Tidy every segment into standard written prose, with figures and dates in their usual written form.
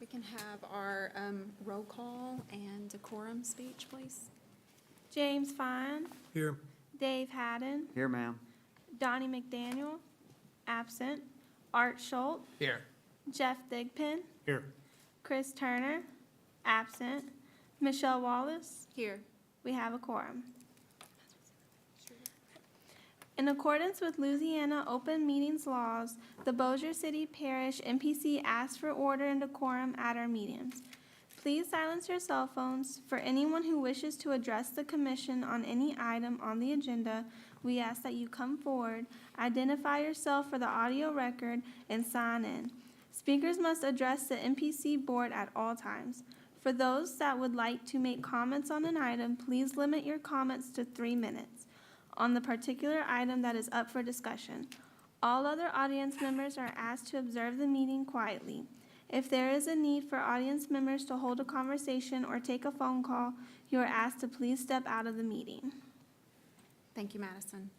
We can have our roll call and decorum speech, please. James Fine, Here. Dave Haddon, Here, ma'am. Donnie McDaniel, absent, Art Schultz, Here. Jeff Thigpen, Here. Chris Turner, absent, Michelle Wallace. Here. We have a quorum. In accordance with Louisiana open meetings laws, the Bossier City-Parish MPC asks for order and decorum at our meetings. Please silence your cell phones. For anyone who wishes to address the commission on any item on the agenda, we ask that you come forward, identify yourself for the audio record, and sign in. Speakers must address the MPC board at all times. For those that would like to make comments on an item, please limit your comments to 3 minutes on the particular item that is up for discussion. All other audience members are asked to observe the meeting quietly. If there is a need for audience members to hold a conversation or take a phone call, you are asked to please step out of the meeting. Thank you, Madison.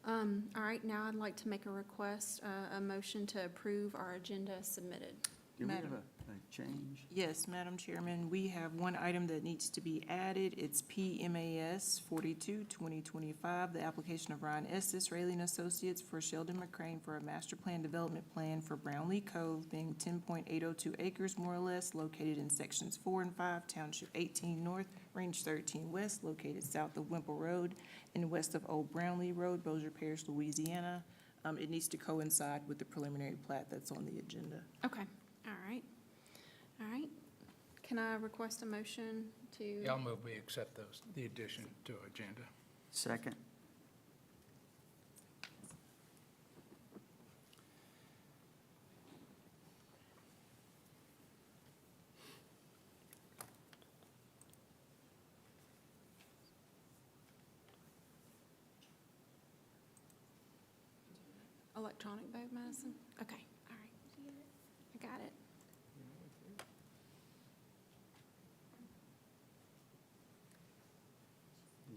All right, now I'd like to make a request, a motion to approve our agenda as submitted. Do we have Madam- a change? Yes, Madam Chairman, we have one item that needs to be added. It's PMAS 42-2025, the application of Ryan S. Israeli and Associates for Sheldon McCrane for a master plan development plan for Brownlee Cove, being 10.802 acres more or less, located in sections 4 and 5, Township 18 North, Range 13 West, located south of Wimple Road and west of Old Brownlee Road, Bossier Parish, Louisiana. It needs to coincide with the preliminary plat that's on the agenda. Okay, all right. All right. Can I request a motion to? Yeah, I'll move we accept the addition to agenda. Second? Electronic vote, Madison? Okay, all right. I got it.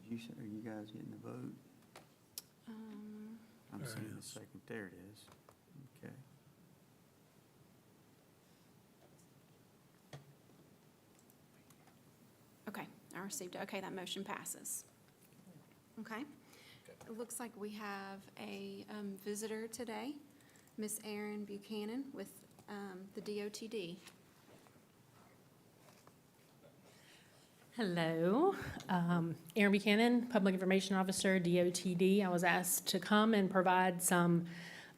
Did you, are you guys getting the vote? I'm There it seeing the is. second. There it is. Okay. Okay, I received it. Okay, that motion passes. Okay. It looks like we have a visitor today, Miss Erin Buchanan with the DOTD. Hello, Erin Buchanan, Public Information Officer, DOTD. I was asked to come and provide some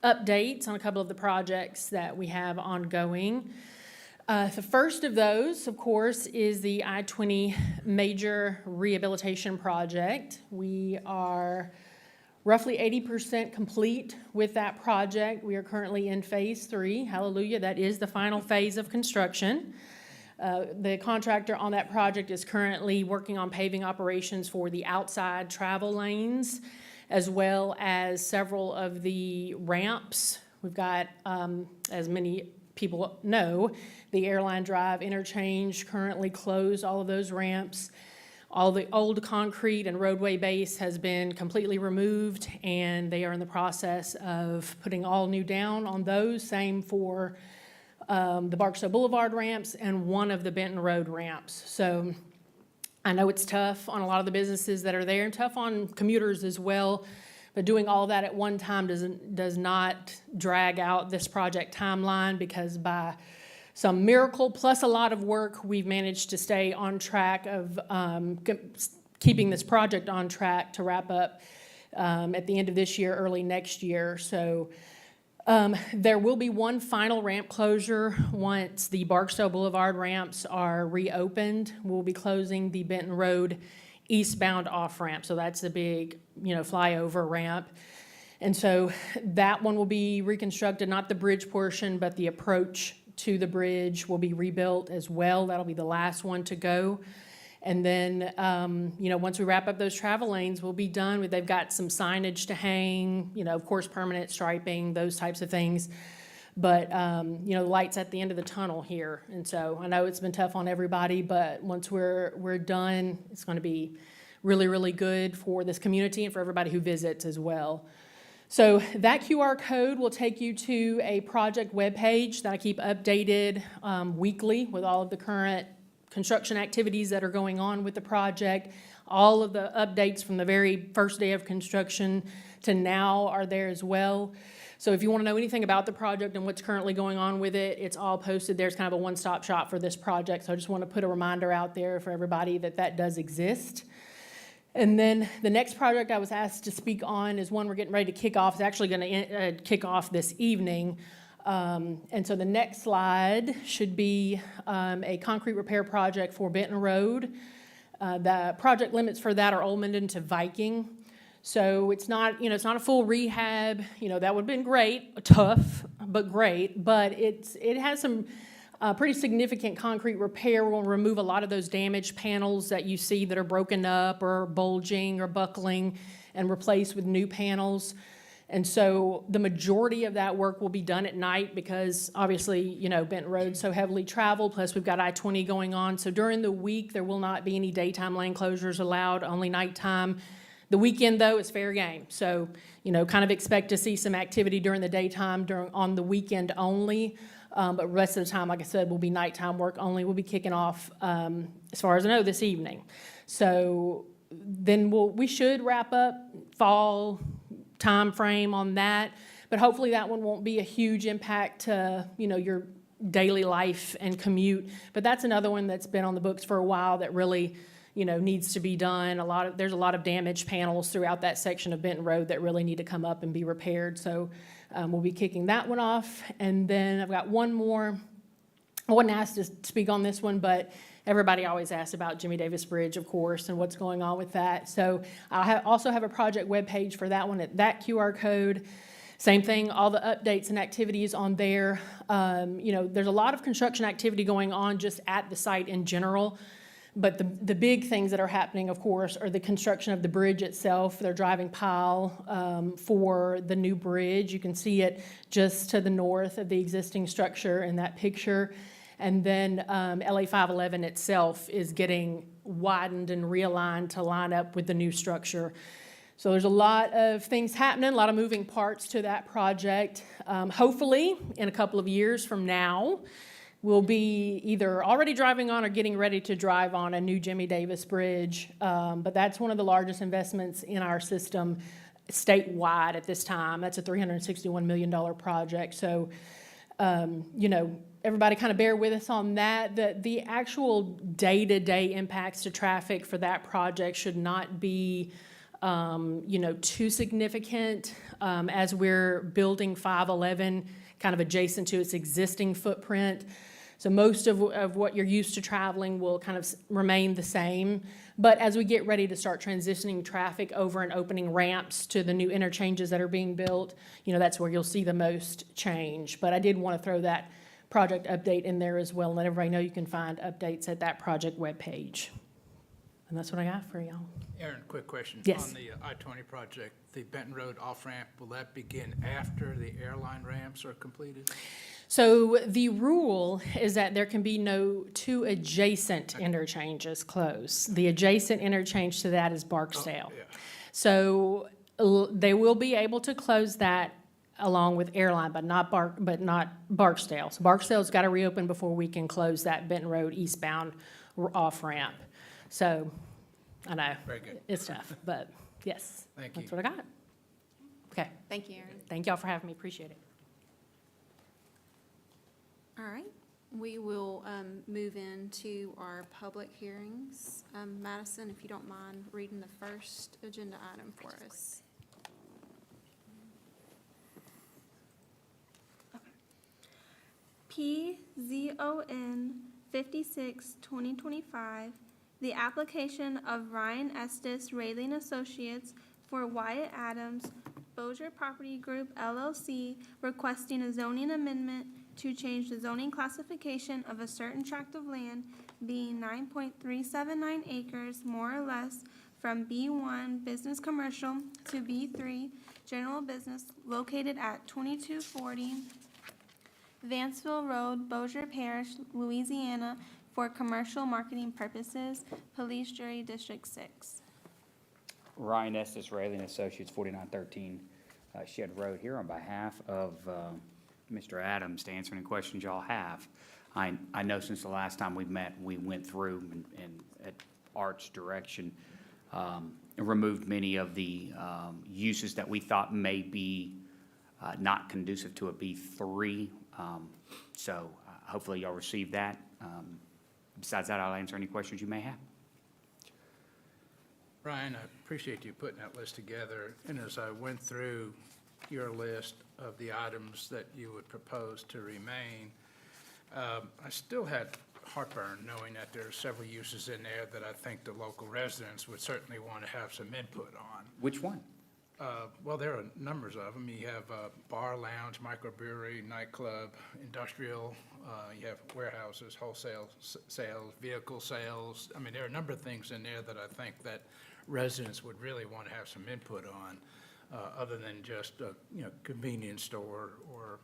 updates on a couple of the projects that we have ongoing. The first of those, of course, is the I-20 Major Rehabilitation Project. We are roughly 80% complete with that project. We are currently in Phase 3. Hallelujah, that is the final phase of construction. The contractor on that project is currently working on paving operations for the outside travel lanes, as well as several of the ramps. We've got, as many people know, the Airline Drive interchange currently closed, all of those ramps. All the old concrete and roadway base has been completely removed, and they are in the process of putting all new down on those. Same for the Barksdale Boulevard ramps and one of the Benton Road ramps. So I know it's tough on a lot of the businesses that are there and tough on commuters as well, but doing all that at one time does not drag out this project timeline, because by some miracle plus a lot of work, we've managed to stay on track of keeping this project on track to wrap up at the end of this year, early next year. So there will be one final ramp closure once the Barksdale Boulevard ramps are reopened. We'll be closing the Benton Road eastbound off-ramp. So that's the big, flyover ramp. And so that one will be reconstructed, not the bridge portion, but the approach to the bridge will be rebuilt as well. That'll be the last one to go. And then, once we wrap up those travel lanes, we'll be done. They've got some signage to hang, of course, permanent striping, those types of things. But, the light's at the end of the tunnel here. And so I know it's been tough on everybody, but once we're done, it's going to be really, really good for this community and for everybody who visits as well. So that QR code will take you to a project webpage that I keep updated weekly with all of the current construction activities that are going on with the project. All of the updates from the very first day of construction to now are there as well. So if you want to know anything about the project and what's currently going on with it, it's all posted there. It's kind of a one-stop shop for this project. So I just want to put a reminder out there for everybody that that does exist. And then the next project I was asked to speak on is one we're getting ready to kick off. It's actually going to kick off this evening. And so the next slide should be a concrete repair project for Benton Road. The project limits for that are Old Minden to Viking. So it's not, it's not a full rehab. That would have been great, tough, but great. But it has some pretty significant concrete repair. We're going to remove a lot of those damaged panels that you see that are broken up or bulging or buckling and replace with new panels. And so the majority of that work will be done at night because obviously, Benton Road's so heavily traveled, plus we've got I-20 going on. So during the week, there will not be any daytime lane closures allowed, only nighttime. The weekend, though, is fair game. So, kind of expect to see some activity during the daytime on the weekend only. But the rest of the time, like I said, will be nighttime work only. We'll be kicking off, as far as I know, this evening. So then we should wrap up fall time frame on that. But hopefully that one won't be a huge impact to, your daily life and commute. But that's another one that's been on the books for a while that really, needs to be done. There's a lot of damaged panels throughout that section of Benton Road that really need to come up and be repaired. So we'll be kicking that one off. And then I've got one more. I wasn't asked to speak on this one, but everybody always asks about Jimmy Davis Bridge, of course, and what's going on with that. So I also have a project webpage for that one at that QR code. Same thing, all the updates and activities on there. There's a lot of construction activity going on just at the site in general. But the big things that are happening, of course, are the construction of the bridge itself. They're driving pile for the new bridge. You can see it just to the north of the existing structure in that picture. And then LA 511 itself is getting widened and realigned to line up with the new structure. So there's a lot of things happening, a lot of moving parts to that project. Hopefully, in a couple of years from now, we'll be either already driving on or getting ready to drive on a new Jimmy Davis Bridge. But that's one of the largest investments in our system statewide at this time. That's a $361 million project. So, everybody kind of bear with us on that. The actual day-to-day impacts to traffic for that project should not be, too significant as we're building 511 kind of adjacent to its existing footprint. So most of what you're used to traveling will kind of remain the same. But as we get ready to start transitioning traffic over and opening ramps to the new interchanges that are being built, that's where you'll see the most change. But I did want to throw that project update in there as well and let everybody know you can find updates at that project webpage. And that's what I got for y'all. Aaron, quick question. Yes. On the I-20 project, the Benton Road off-ramp, will that begin after the airline ramps are completed? So the rule is that there can be no two adjacent interchanges closed. The adjacent interchange to that is Barksdale. Oh, yeah. So they will be able to close that along with airline, but not Barksdale. So Barksdale's got to reopen before we can close that Benton Road eastbound off-ramp. So I know. Very good. It's tough, but yes. Thank you. That's what I got. Okay. Thank you, Aaron. Thank y'all for having me. Appreciate it. All right, we will move into our public hearings. Madison, if you don't mind reading the first agenda item for us. PZON 56-2025, the application of Ryan Estes Rayling Associates for Wyatt Adams, Bossier Property Group LLC, requesting a zoning amendment to change the zoning classification of a certain tract of land, being 9.379 acres, more or less, from B1 Business Commercial to B3 General Business, located at 2240 Vanceville Road, Bossier Parish, Louisiana, for commercial marketing purposes, Police Jury District 6. Ryan Estes Rayling Associates, 4913 Shed Road here on behalf of Mr. Adams to answer any questions y'all have. I know since the last time we met, we went through and at Art's direction, removed many of the uses that we thought may be not conducive to a B3. So hopefully y'all received that. Besides that, I'll answer any questions you may have. Ryan, I appreciate you putting that list together, and as I went through your list of the items that you would propose to remain, I still had heartburn knowing that there are several uses in there that I think the local residents would certainly want to have some input on. Which one? Well, there are numbers of them. You have bar, lounge, microbrewery, nightclub, industrial, you have warehouses, wholesale sales, vehicle sales. I mean, there are a number of things in there that I think that residents would really want to have some input on, other than just a, convenience store or,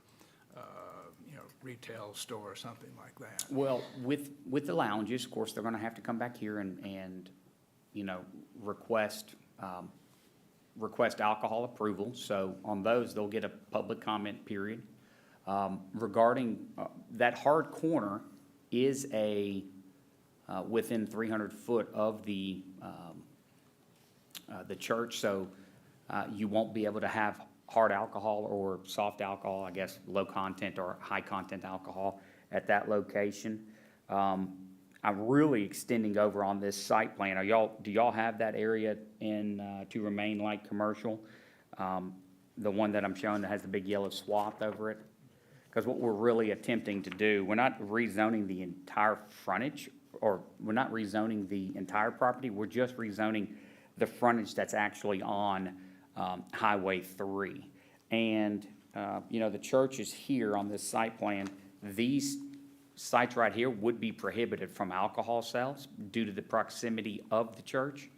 retail store or something like that. Well, with the lounges, of course, they're gonna have to come back here and request alcohol approval. So on those, they'll get a public comment period. Regarding, that hard corner is within 300 foot of the church, so you won't be able to have hard alcohol or soft alcohol, I guess, low content or high content alcohol at that location. I'm really extending over on this site plan. Do y'all have that area to remain like commercial? The one that I'm showing that has the big yellow swath over it? Because what we're really attempting to do, we're not rezoning the entire frontage, or we're not rezoning the entire property, we're just rezoning the frontage that's actually on Highway 3. And, the church is here on this site plan. These sites right here would be prohibited from alcohol sales due to the proximity of the church.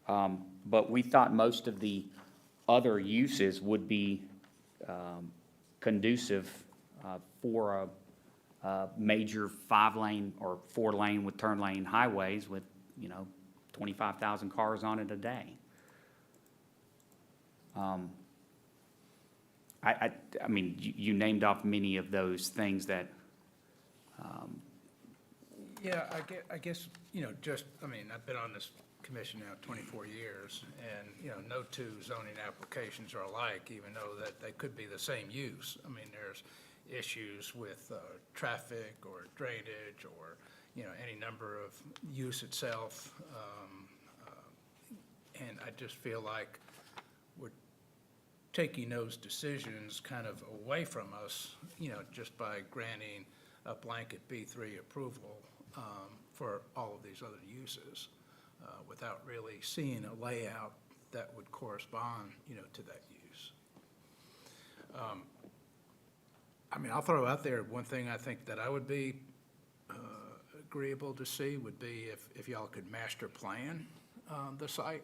But we thought most of the other uses would be conducive for a major 5-lane or 4-lane with turn lane highways with, 25,000 cars on it a day. I mean, you named off many of those things that, Yeah, I guess, I've been on this commission now 24 years, and, no two zoning applications are alike, even though that they could be the same use. I mean, there's issues with traffic or drainage or, any number of use itself. And I just feel like we're taking those decisions kind of away from us, just by granting a blanket B3 approval for all of these other uses, without really seeing a layout that would correspond, to that use. I'll throw out there one thing I think that I would be agreeable to see would be if y'all could master plan the site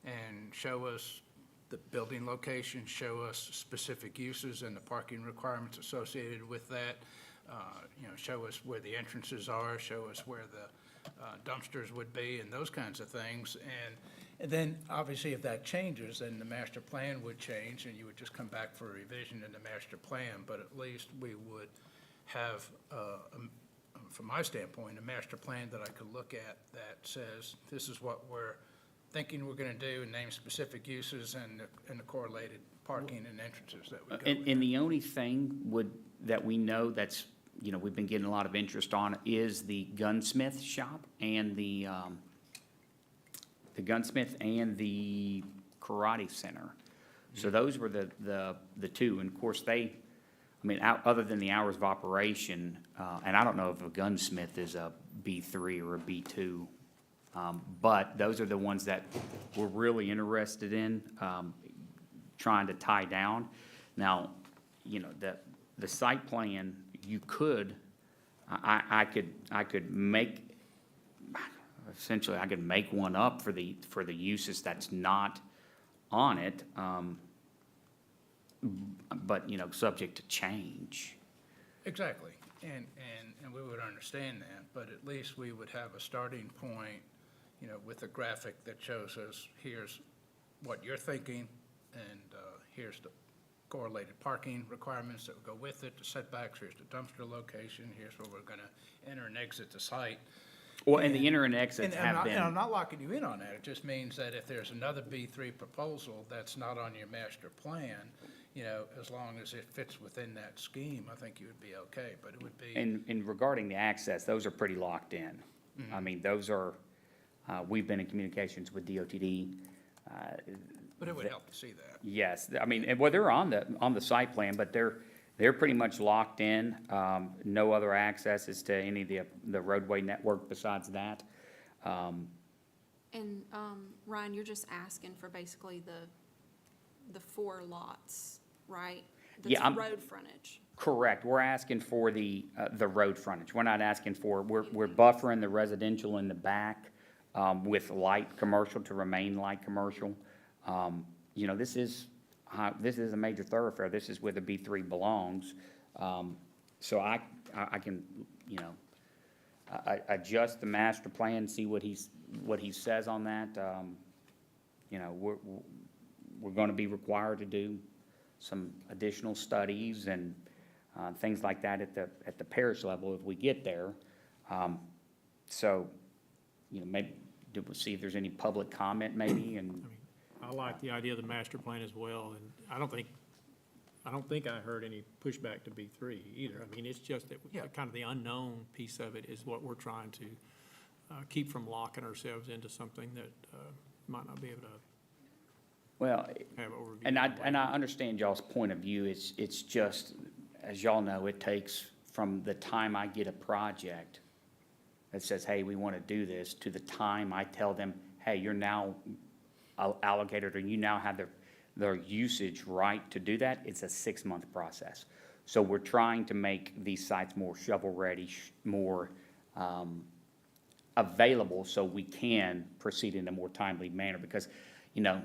and show us the building location, show us specific uses and the parking requirements associated with that. Show us where the entrances are, show us where the dumpsters would be and those kinds of things. And then, obviously, if that changes, then the master plan would change and you would just come back for a revision in the master plan. But at least we would have, from my standpoint, a master plan that I could look at that says, this is what we're thinking we're gonna do, and name specific uses and the correlated parking and entrances that would go with and the only thing that we know that's, we've been getting a lot of interest on is the gunsmith shop and the gunsmith and the karate center. So those were the two, and of course other than the hours of operation, and I don't know if a gunsmith is a B3 or a B2, but those are the ones that we're really interested in trying to tie down. Now, the site plan, you could, I could make, essentially, I could make one up for the uses that's not on it, but, subject to change. Exactly, and we would understand that, but at least we would have a starting point, with a graphic that shows us, here's what you're thinking, and here's correlated parking requirements that would go with it, the setbacks, here's the dumpster location, here's where we're gonna enter and exit the site. Well, and the enter and exits And have I'm been, not locking you in on that, it just means that if there's another B3 proposal that's not on your master plan, you know, as long as it fits within that scheme, I think you would be okay, but it would be. and regarding the access, those are pretty locked in. I mean, those are, we've been in communications with DOTD. But it would help to see that. Yes, I mean, well, they're on the site plan, but they're pretty much locked in. No other accesses to any of the roadway network besides that. And, Ryan, you're just asking for basically the 4 lots, right? Yeah, I'm- That's road frontage. Correct, we're asking for the road frontage. We're not asking for, we're buffering the residential in the back, with light commercial to remain light commercial. You know, this is a major thoroughfare, this is where the B3 belongs. So I can, you know, adjust the master plan, see what he says on that. You know, we're gonna be required to do some additional studies and, things like that at the parish level if we get there. So, you know, maybe, we'll see if there's any public comment maybe, and, I like the idea of the master plan as well, and I don't think I heard any pushback to B3 either. I mean, it's just that Yeah. kind of the unknown piece of it is what we're trying to keep from locking ourselves into something that might not be able to well, have overview. and I understand y'all's point of view, it's just, as y'all know, it takes from the time I get a project that says, hey, we want to do this, to the time I tell them, hey, you're now allocated, or you now have their usage right to do that, it's a 6-month process. So we're trying to make these sites more shovel-ready, more available, so we can proceed in a more timely manner, because, you know,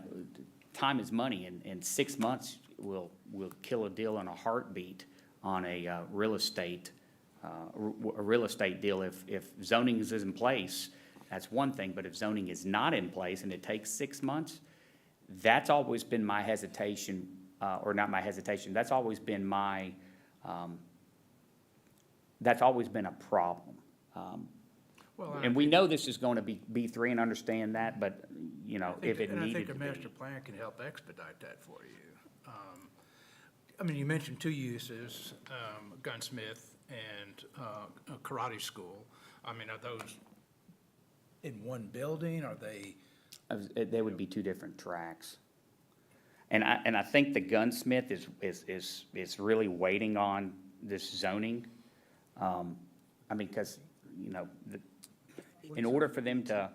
time is money, and 6 months will kill a deal in a heartbeat on a real estate deal. If zoning is in place, that's one thing, but if zoning is not in place and it takes 6 months, that's always been my hesitation, or not my hesitation, that's always been that's always been a problem. Well, And we know this is going to be B3 and understand that, but, you know, if it And I needed think to a master be. plan can help expedite that for you. I mean, you mentioned 2 uses, gunsmith and a karate school. I mean, are those in one building? Are they? They would be 2 different tracks. And I think the gunsmith is really waiting on this zoning. I mean, because, you know, in order for them to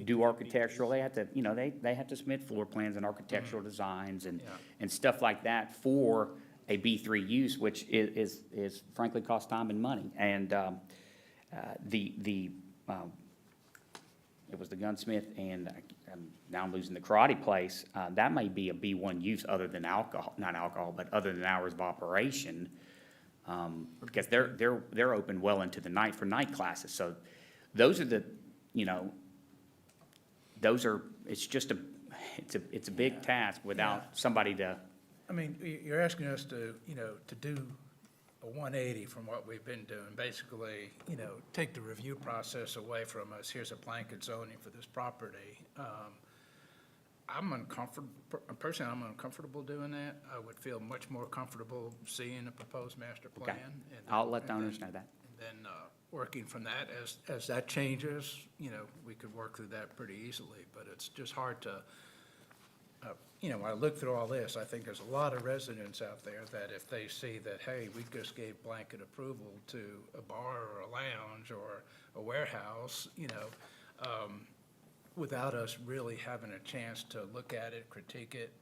do architectural, they have to, you know, they have to submit floor plans and architectural designs and, Yeah. and stuff like that for a B3 use, which is frankly costs time and money. And, it was the gunsmith, and now I'm losing the karate place, that may be a B1 use other than alcohol, not alcohol, but other than hours of operation. Because they're open well into the night for night classes, so those are the, you know, it's just it's a big task without somebody to. I mean, you're asking us to, you know, to do a 180 from what we've been doing, basically, you know, take the review process away from us. Here's a blanket zoning for this property. I'm uncomfortable, personally, I'm uncomfortable doing that. I would feel much more comfortable seeing a proposed master plan. Okay. and I'll let the and owners then- know that. And then, working from that, as that changes, you know, we could work through that pretty easily, but it's just hard to, you know, when I look through all this, I think there's a lot of residents out there that if they see that, hey, we just gave blanket approval to a bar or a lounge or a warehouse, you know, without us really having a chance to look at it, critique it,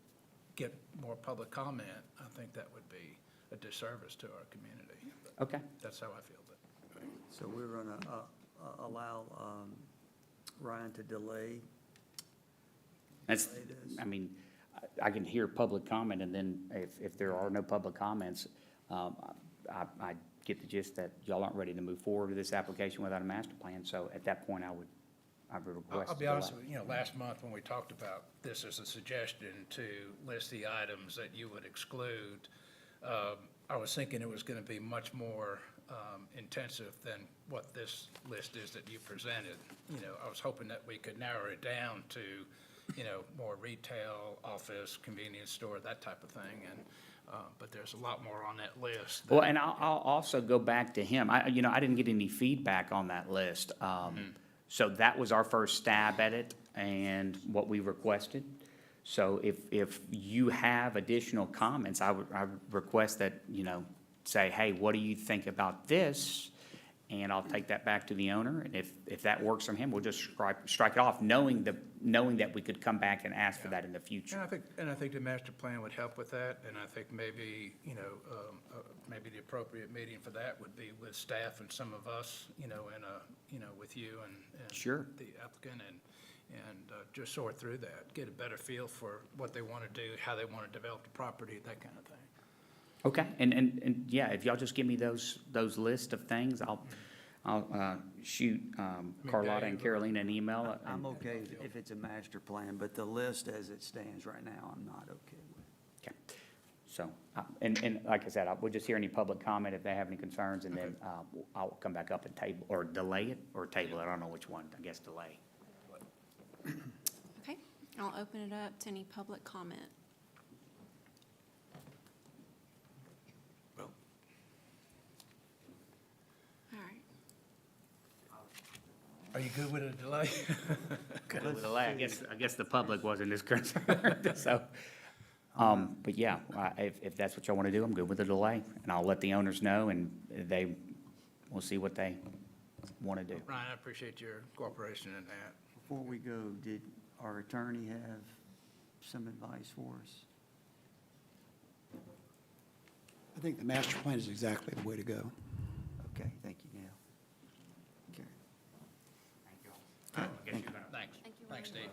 get more public comment, I think that would be a disservice to our community. But Okay. that's how I feel. But So we're gonna allow Ryan to delay That's, this? I mean, I can hear public comment, and then if there are no public comments, I get the gist that y'all aren't ready to move forward with this application without a master plan, so at that point, I would I would request. I'll be a honest delay. with you, last month when we talked about this as a suggestion to list the items that you would exclude, I was thinking it was gonna be much more, intensive than what this list is that you presented. I was hoping that we could narrow it down to, more retail, office, convenience store, that type of thing, and, but there's a lot more on that list. Well, and I'll also go back to him. I didn't get any feedback on that list. So that was our first stab at it and what we requested. So if you have additional comments, I would request that, say, hey, what do you think about this? And I'll take that back to the owner, and if that works from him, we'll just strike it off, knowing that we could come back and ask for that in the future. And I think the master plan would help with that, and I think maybe, maybe the appropriate meeting for that would be with staff and some of us, and, with you and Sure. the applicant, and just sort through that, get a better feel for what they want to do, how they want to develop the property, that kind of thing. Okay, and yeah, if y'all just give me those list of things, I'll shoot Carlotta and Carolina an email. I'm okay if it's a master plan, but the list as it stands right now, I'm not okay with. Okay, so, and like I said, we'll just hear any public comment if they have any concerns, and then I'll come back up and table, or delay it, or table it, I don't know which one, I guess delay. Okay, I'll open it up to any public comment. All right. Are you good with a delay? Good with delay, I guess the public wasn't as concerned, so. But yeah, if that's what y'all want to do, I'm good with the delay, and I'll let the owners know, and we'll see what they want to do. Ryan, I appreciate your cooperation in that. Before we go, did our attorney have some advice for us? I think the master plan is exactly the way to go. Okay, thank you, Neil. Okay. Thanks. Thanks, Steve.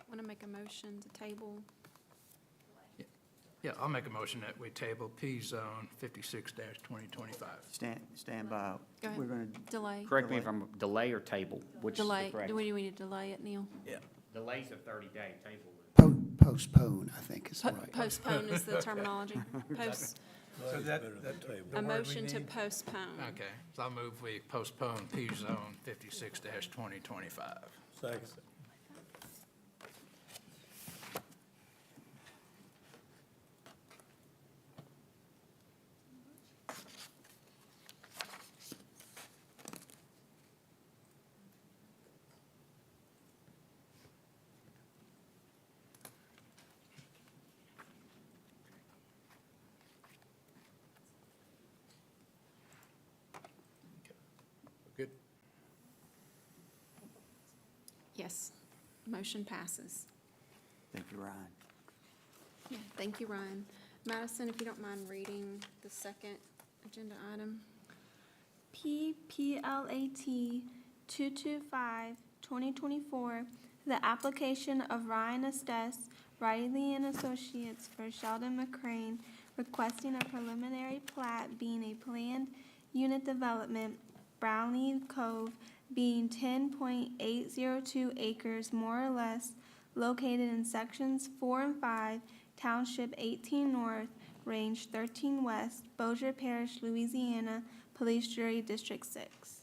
Want to make a motion to table? Yeah, I'll make a motion that we table P Zone 56-2025. Stand by. Go ahead. We're gonna, Delay? Correct me if I'm, delay or table, which is the Delay. correct? Do we need to delay it, Neil? Yeah. Delay's a 30-day, table. Postpone, I think is right. Postpone is the terminology. Post, So a motion to postpone. Okay, so I'll move we postpone P Zone 56-2025. Second. Good. Yes, motion passes. thank you, Ryan. Yeah, thank you, Ryan. Madison, if you don't mind reading the second agenda item. PPLAT 225-2024, the application of Ryan Estes, Riley and Associates for Sheldon McCrane, requesting a preliminary plat being a planned unit development, Brownlee Cove being 10.802 acres more or less, located in sections 4 and 5, Township 18 North, Range 13 West, Bossier Parish, Louisiana, Police Jury District 6.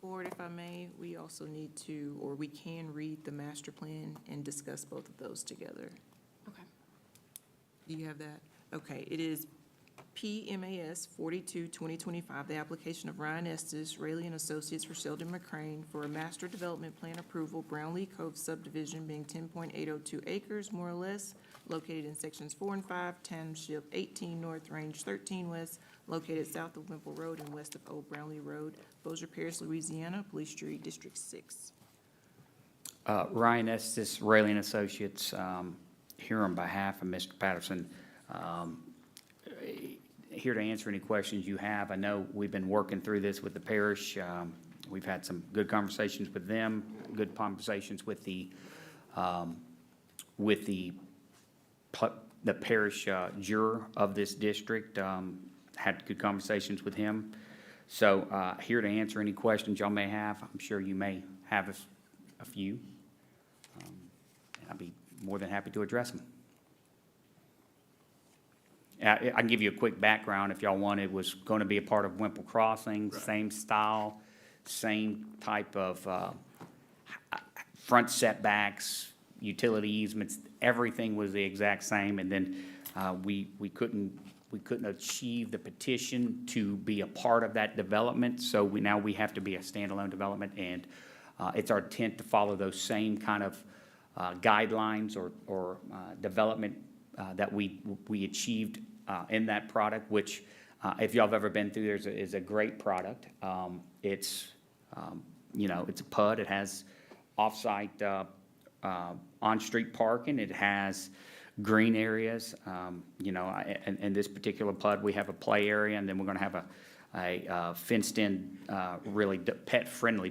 Board, if I may, we also need to, or we can read the master plan and discuss both of those together. Okay. Do you have that? Okay, it is PMAS 42-2025, the application of Ryan Estes, Rayleigh and Associates for Sheldon McCrane for a master development plan approval, Brownlee Cove subdivision being 10.802 acres more or less, located in sections 4 and 5, Township 18 North, Range 13 West, located south of Wimple Road and west of Old Brownlee Road, Bossier Parish, Louisiana, Police Jury District 6. Ryan Estes, Rayleigh and Associates, here on behalf of Mr. Patterson. Here to answer any questions you have. I know we've been working through this with the parish. We've had some good conversations with them, good conversations with the parish juror of this district. Had good conversations with him. So here to answer any questions y'all may have. I'm sure you may have a few. And I'll be more than happy to address them. I can give you a quick background if y'all want. It was going to be a part of Wimple Crossing, same style, same type of front setbacks, utility easements, everything was the exact same. And then we couldn't achieve the petition to be a part of that development. So now we have to be a standalone development, and it's our intent to follow those same kind of guidelines or development that we achieved in that product, which if y'all have ever been through, is a great product. It's it's a PUD. It has off-site on-street parking. It has green areas. In this particular PUD, we have a play area, and then we're going to have a fenced-in, really pet-friendly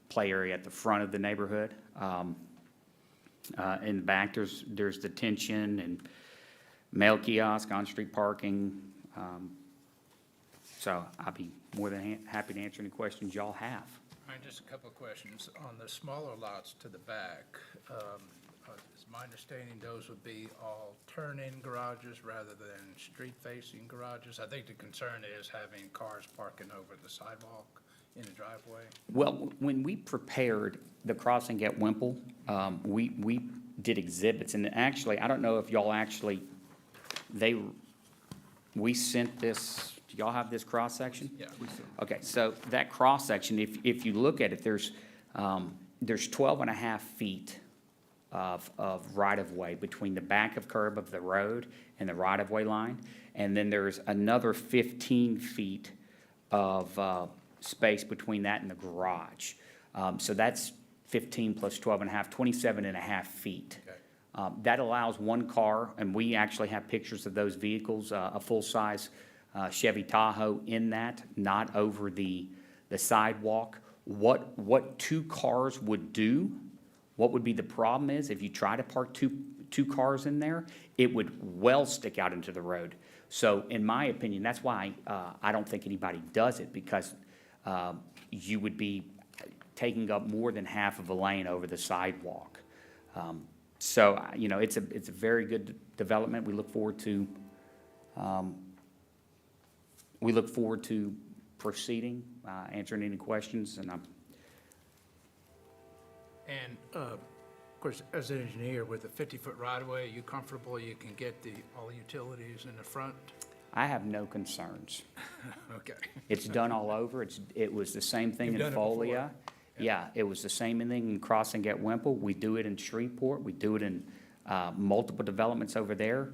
play area at the front of the neighborhood. In the back, there's detention and mail kiosk, on-street parking. So I'll be more than happy to answer any questions y'all have. All right, just a couple of questions. On the smaller lots to the back, is my understanding those would be all turn-in garages rather than street-facing garages? I think the concern is having cars parking over the sidewalk in the driveway. Well, when we prepared the crossing at Wimple, we did exhibits, and actually, I don't know if y'all actually, we sent this, do y'all have this cross-section? Yeah. Okay, so that cross-section, if you look at it, there's 12 and a half feet of right-of-way between the back of curb of the road and the right-of-way line, and then there's another 15 feet of space between that and the garage. So that's 15 plus 12 and a half, 27 and a half feet. Okay. That allows one car, and we actually have pictures of those vehicles, a full-size Chevy Tahoe in that, not over the sidewalk. What two cars would do, what would be the problem is, if you try to park two cars in there, it would well stick out into the road. So in my opinion, that's why I don't think anybody does it, because you would be taking up more than half of a lane over the sidewalk. So, it's a very good development. We look forward to proceeding, answering any questions, and And, of course, as an engineer with a 50-foot right-of-way, are you comfortable you can get all the utilities in the front? I have no concerns. Okay. It's done all over. It was the same thing You've in done it before. Folia. Yeah, it was the same thing in Crossing at Wimple. We do it in Shreveport. We do it in multiple developments over there.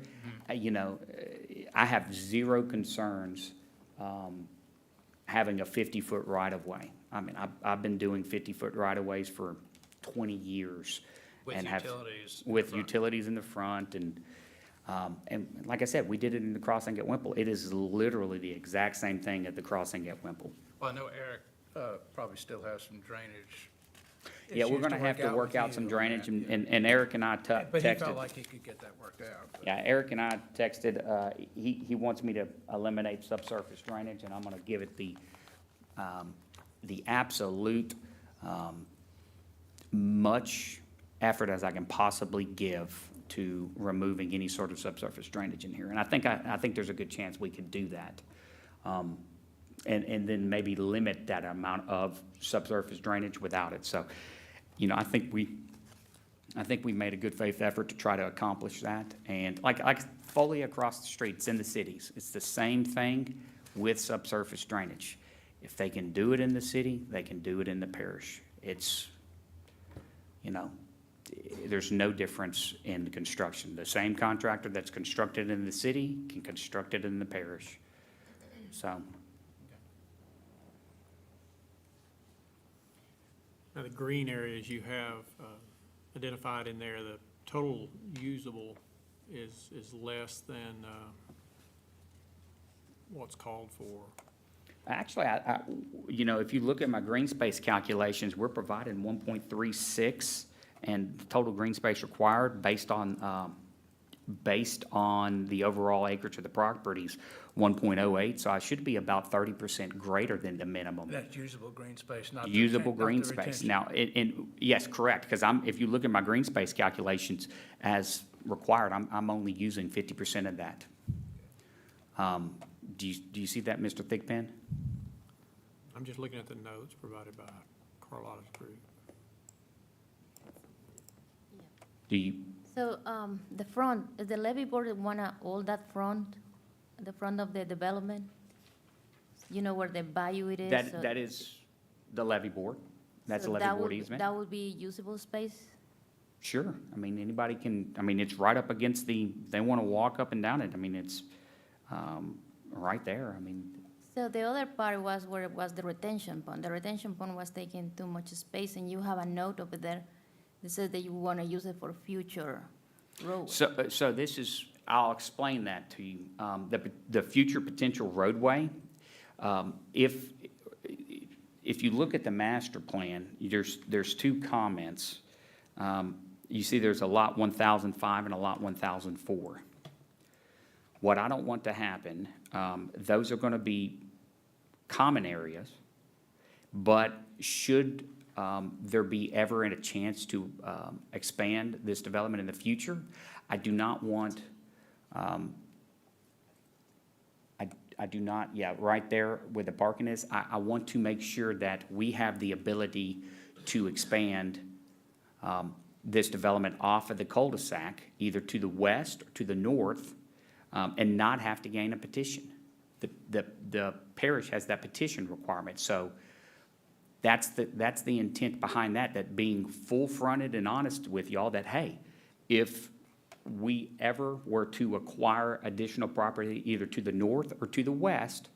I have zero concerns having a 50-foot right-of-way. I mean, I've been doing 50-foot right-of-ways for 20 years. With and have- utilities in the With front. utilities in the front, and like I said, we did it in the Crossing at Wimple. It is literally the exact same thing at the Crossing at Wimple. Well, I know Eric probably still has some drainage Yeah, we're issues gonna have to work with out you some on drainage, that, yeah. and Eric and I But he felt texted. like he could get that worked out. but- Yeah, Eric and I texted, he wants me to eliminate subsurface drainage, and I'm gonna give it the absolute, much effort as I can possibly give to removing any sort of subsurface drainage in here. And I think there's a good chance we could do that. And then maybe limit that amount of subsurface drainage without it. So, I think we made a good faith effort to try to accomplish that. And like Foley across the street, it's in the cities. It's the same thing with subsurface drainage. If they can do it in the city, they can do it in the parish. It's, there's no difference in construction. The same contractor that's constructed in the city can construct it in the parish. So, Now, the green areas you have identified in there, the total usable is less than what's called for. actually, if you look at my green space calculations, we're providing 1.36, and the total green space required based on based on the overall acreage of the properties, 1.08, so I should be about 30% greater than the minimum. That's usable green space, not the Usable not the green space. retention. Now, yes, correct, because if you look at my green space calculations as required, I'm only using 50% of that. Do you see that, Mr. Thigpen? I'm just looking at the notes provided by Carlotta's group. Do you, So, the front, is the levee board wanna all that front, the front of the development? You know where the bayou it is? so- that is the levee board. That's a so levee that board would- easement. That would be usable space? Sure. I mean, anybody can, I mean, it's right up against they want to walk up and down it. I mean, it's right there. I mean, So the other part was where it was the retention pond. The retention pond was taking too much space, and you have a note over there that says that you wanna use it for future roads. so this is, I'll explain that to you. The future potential roadway, if you look at the master plan, there's two comments. You see there's a lot 1005 and a lot 1004. What I don't want to happen, those are gonna be common areas, but should there be ever a chance to expand this development in the future, I do not want, I do not, yeah, right there where the parking is, I want to make sure that we have the ability to expand this development off of the cul-de-sac, either to the west or to the north, and not have to gain a petition. The parish has that petition requirement, so that's the intent behind that being full-fronted and honest with y'all, that, hey, if we ever were to acquire additional property either to the north or to the west,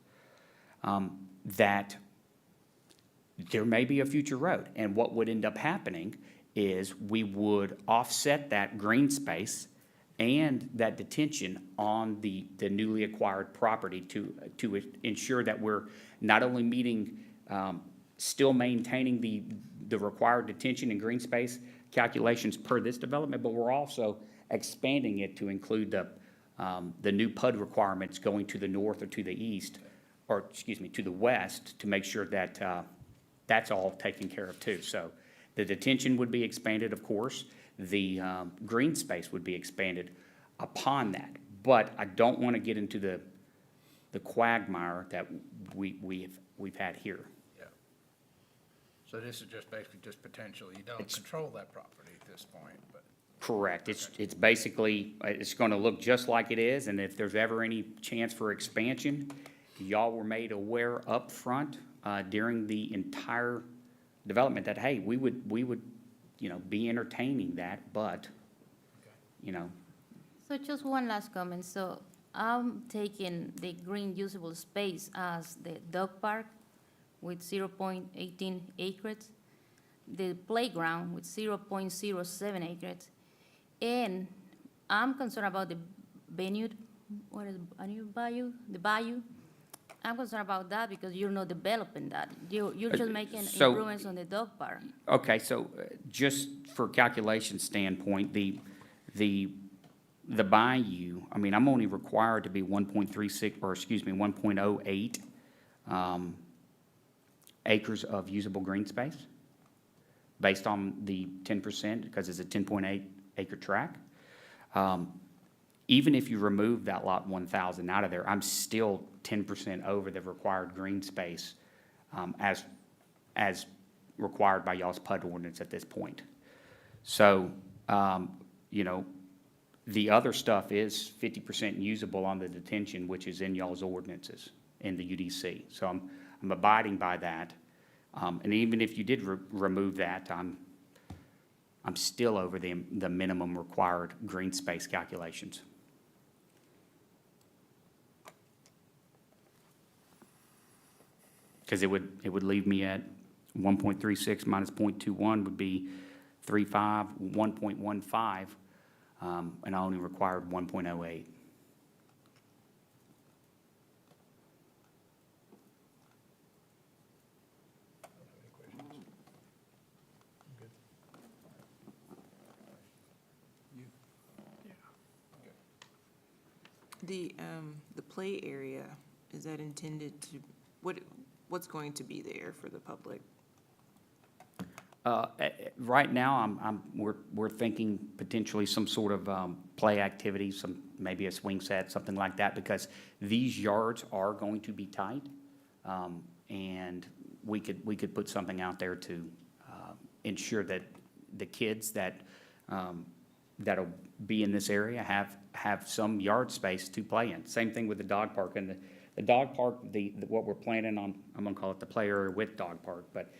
that there may be a future road. And what would end up happening is we would offset that green space and that detention on the newly acquired property to ensure that we're not only meeting, still maintaining the required detention and green space calculations per this development, but we're also expanding it to include the new PUD requirements going to the north or to the east, or, excuse me, to the west, to make sure that that's all taken care of too. So the detention would be expanded, of course. The green space would be expanded upon that. But I don't want to get into the quagmire that we've had here. Yeah. So this is just basically just potential. You don't control that property at this point, but. Correct. It's basically, it's going to look just like it is, and if there's ever any chance for expansion, y'all were made aware up front during the entire development that, hey, we would, be entertaining that, but, So just one last comment. So I'm taking the green usable space as the dog park with 0.18 acres, the playground with 0.07 acres, and I'm concerned about the bayou, bayou? The bayou. I'm concerned about that because you're not developing that. You're just making so- improvements on the dog park. okay, so just for calculation standpoint, the bayou, I mean, I'm only required to be 1.08 acres of usable green space based on the 10%, because it's a 10.8 acre tract. Even if you remove that lot 1,000 out of there, I'm still 10% over the required green space as required by y'all's PUD ordinance at this point. So, the other stuff is 50% usable on the detention, which is in y'all's ordinances in the UDC. So I'm abiding by that. And even if you did remove that, I'm still over the minimum required green space calculations. Because it would leave me at 1.36 minus 0.21 would be 3.5, 1.15, and I only required 1.08. The play area, is that intended to, what's going to be there for the public? Right now, we're thinking potentially some sort of play activity, maybe a swing set, something like that, because these yards are going to be tight. And we could put something out there to ensure that the kids that'll be in this area have some yard space to play in. Same thing with the dog park. And the dog park, what we're planning on, I'm gonna call it the play area with dog park, but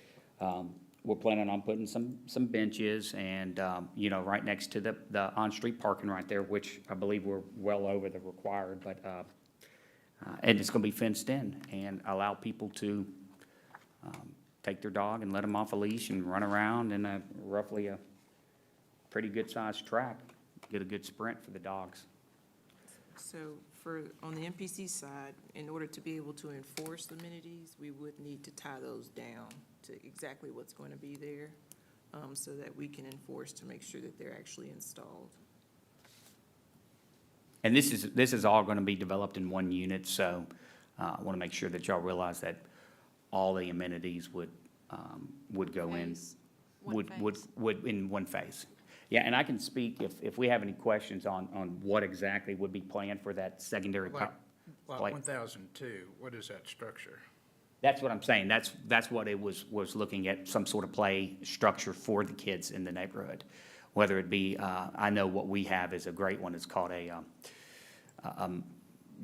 we're planning on putting some benches and, right next to the on-street parking right there, which I believe we're well over the required, but, and it's gonna be fenced in and allow people to take their dog and let them off a leash and run around in roughly a pretty good-sized track, get a good sprint for the dogs. So on the MPC side, in order to be able to enforce amenities, we would need to tie those down to exactly what's going to be there, so that we can enforce to make sure that they're actually installed. And this is all gonna be developed in one unit, so I wanna make sure that y'all realize that all the amenities would go in. Phase. One phase. Would in one phase. Yeah, and I can speak if we have any questions on what exactly would be planned for that secondary. Lot play. 1002, what is that structure? That's what I'm saying. That's what it was looking at, some sort of play structure for the kids in the neighborhood. Whether it be, I know what we have is a great one. It's called a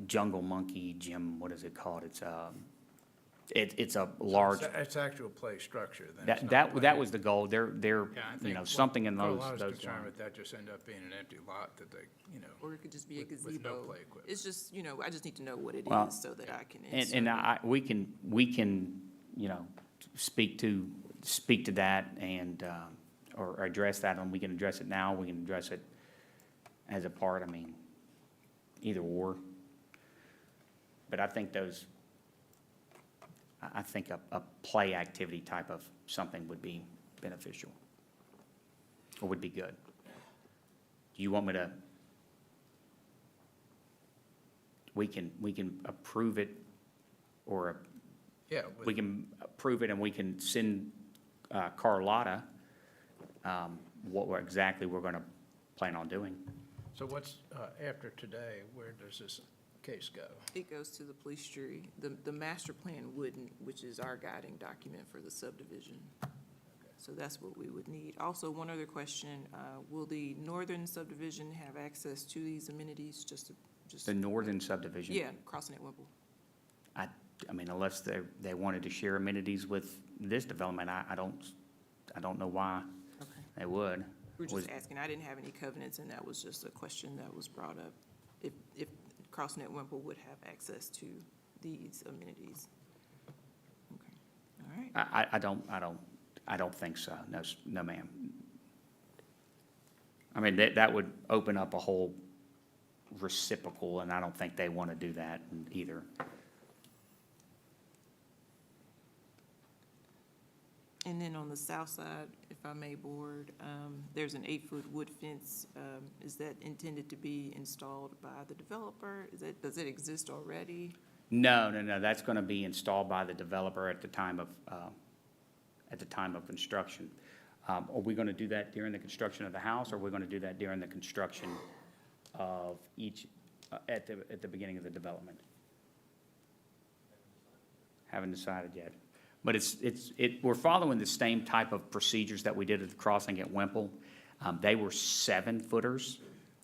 jungle monkey gym. What is it called? It's a large. It's actual play structure then. It's not play. That was the goal. They're Yeah, I think something in what those. I was those concerned lines. with that just end up being an empty lot that they, Or it could just be a with no gazebo. play equipment. It's just, I just need to know what it Well, is so that I can And insert it. we can, speak to that and, or address that, and we can address it now, we can address it as a part, either or. But I think a play activity type of something would be beneficial, or would be good. Do you want me to? We can approve it, or Yeah. we can approve it and we can send Carlotta what exactly we're gonna plan on doing. So what's, after today, where does this case go? It goes to the police jury. The master plan wouldn't, which is our guiding document for the subdivision. So that's what we would need. Also, one other question, will the northern subdivision have access to these amenities, just? The northern subdivision? Yeah, crossing at Whipple. Unless they wanted to share amenities with this development, I don't know why Okay. they would. We're Was- just asking. I didn't have any covenants, and that was just a question that was brought up. If crossing at Whipple would have access to these amenities. Okay, all right. I don't think so. No, ma'am. That would open up a whole reciprocal, and I don't think they want to do that either. And then on the south side, if I may, board, there's an 8-foot wood fence. Is that intended to be installed by the developer? Does it exist already? No, that's going to be installed by the developer at the time of construction. Are we going to do that during the construction of the house, or are we going to do that during the construction of each, at the beginning of the development? Haven't decided yet. But we're following the same type of procedures that we did at the crossing at Wemple. They were 7-footers.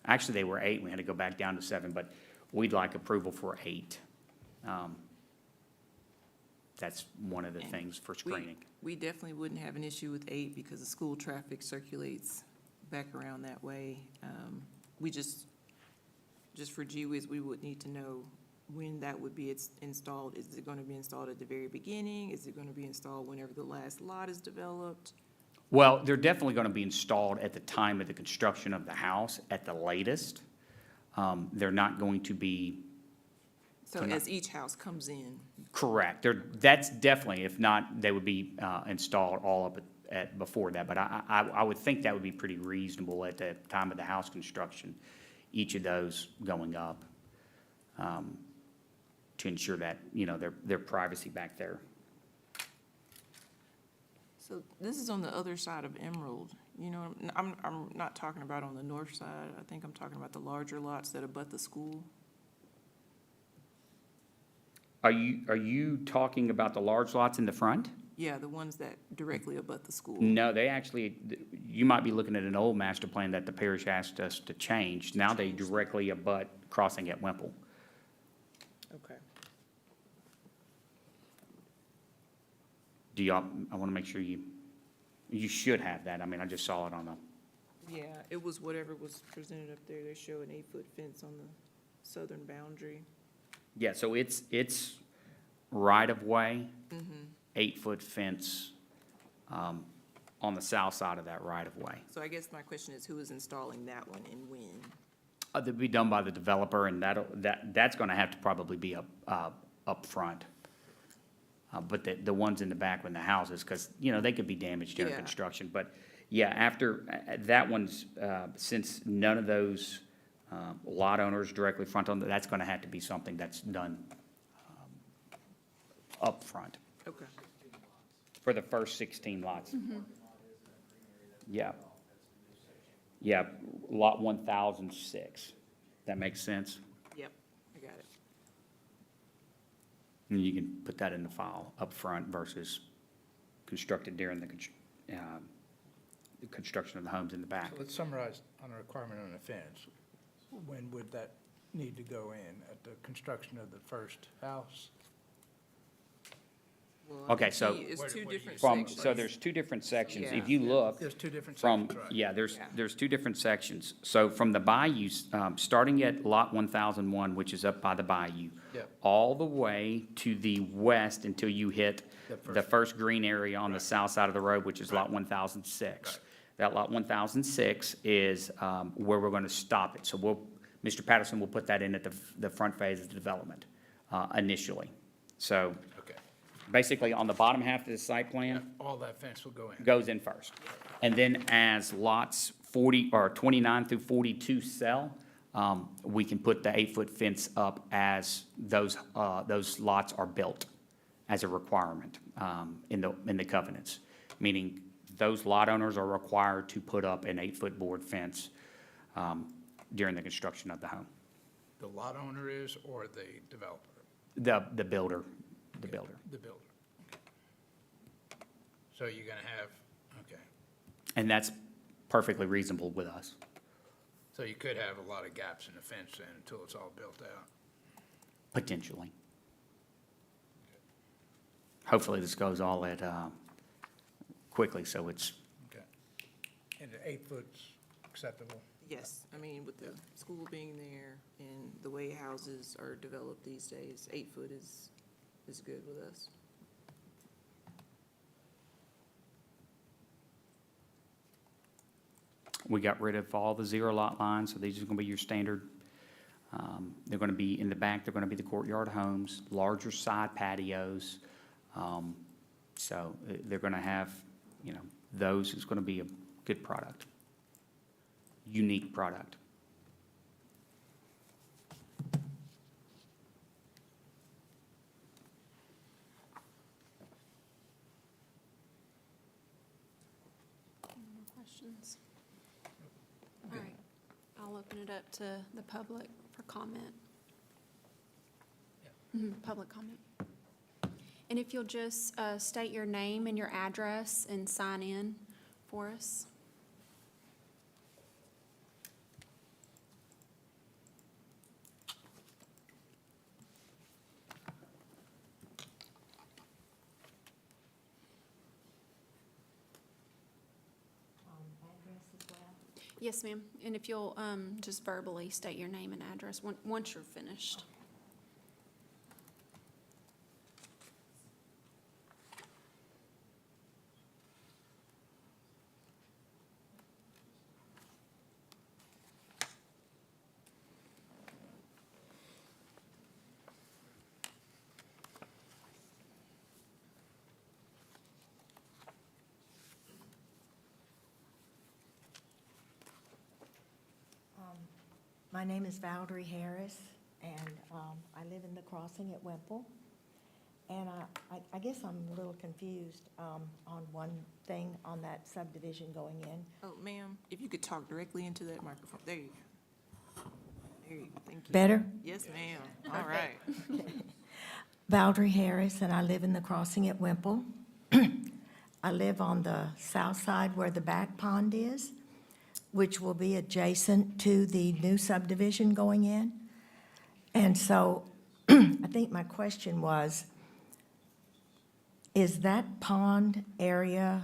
Actually, they were 8. We had to go back down to 7, but we'd like approval for 8. That's one of the things for screening. We definitely wouldn't have an issue with 8 because the school traffic circulates back around that way. We just for GWIS, we would need to know when that would be installed. Is it going to be installed at the very beginning? Is it going to be installed whenever the last lot is developed? Well, they're definitely going to be installed at the time of the construction of the house at the latest. They're not going to be. So as each house comes in? Correct. That's definitely, if not, they would be installed all up before that. But I would think that would be pretty reasonable at the time of the house construction, each of those going up. to ensure that, their privacy back there. So this is on the other side of Emerald, I'm not talking about on the north side, I think I'm talking about the larger lots that abut the school. Are you talking about the large lots in the front? Yeah, the ones that directly abut the school. No, they actually, you might be looking at an old master plan that the parish asked us to change. Now they directly abut crossing at Wimple. Okay. I want to make sure you should have that. I mean, I just saw it on the, Yeah, it was whatever was presented up there. They show an 8-foot fence on the southern boundary. yeah, so it's right-of-way, 8-foot fence on the south side of that right-of-way. So I guess my question is, who is installing that one and when? That'd be done by the developer, and that's going to have to probably be up front. But the ones in the back when the houses, because, they could be damaged during Yeah. construction. But, yeah, after, that one's, since none of those lot owners directly front on, that's going to have to be something that's done up front Okay. for the first 16 lots. Yeah. Yeah, lot 1006. That makes sense? Yep, I got it. And you can put that in the file up front versus constructed during the construction of the homes in the back. So let's summarize on a requirement on a fence. When would that need to go in? At the construction of the first house? Well, I Okay, can so- see It's two Where do you- different So sections. there's two different sections. If Yeah. you look There's two different from, sections, right? yeah, Yeah. there's two different sections. So from the bayou, starting at lot 1001, which is up by the bayou, Yep. all the way to the west until you hit The the first green area on the south side of the road, which is lot 1006. Right. That lot 1006 is where we're going to stop it. So Mr. Patterson will put that in at the front phase of the development initially. So Okay. basically, on the bottom half of the site Yeah, plan, all that fence will go in. goes in first. And then as lots 29 through 42 sell, we can put the 8-foot fence up as those lots are built as a requirement in the covenants. Meaning, those lot owners are required to put up an 8-foot board fence during the construction of the home. The lot owner is, or the developer? The builder. The builder. Okay. So you're gonna have, okay, And that's perfectly reasonable with us. so you could have a lot of gaps in the fence then until it's all built out. Potentially. Hopefully, this goes all at, quickly, so it's, Okay. And the 8 foot's acceptable? Yes, I mean, with the school being there and the way houses are developed these days, 8-foot is good with us. we got rid of all the 0 lot lines, so these are gonna be your standard. They're gonna be in the back, they're gonna be the courtyard homes, larger side patios. So they're gonna have, those is gonna be a good product, unique product. Any more questions? All right, I'll open it up to the public for comment. Public comment. And if you'll just state your name and your address and sign in for us. Yes, ma'am. And if you'll just verbally state your name and address once you're finished. My name is Valerie Harris. and I live in the crossing at Wemple. And I guess I'm a little confused on one thing on that subdivision going in. Oh, ma'am, if you could talk directly into that microphone. There you go. There you go. Thank you. Better? Yes, ma'am. All right. Valerie Harris, and I live in the crossing at Wemple. I live on the south side where the back pond is, which will be adjacent to the new subdivision going in. And so I think my question was, is that pond area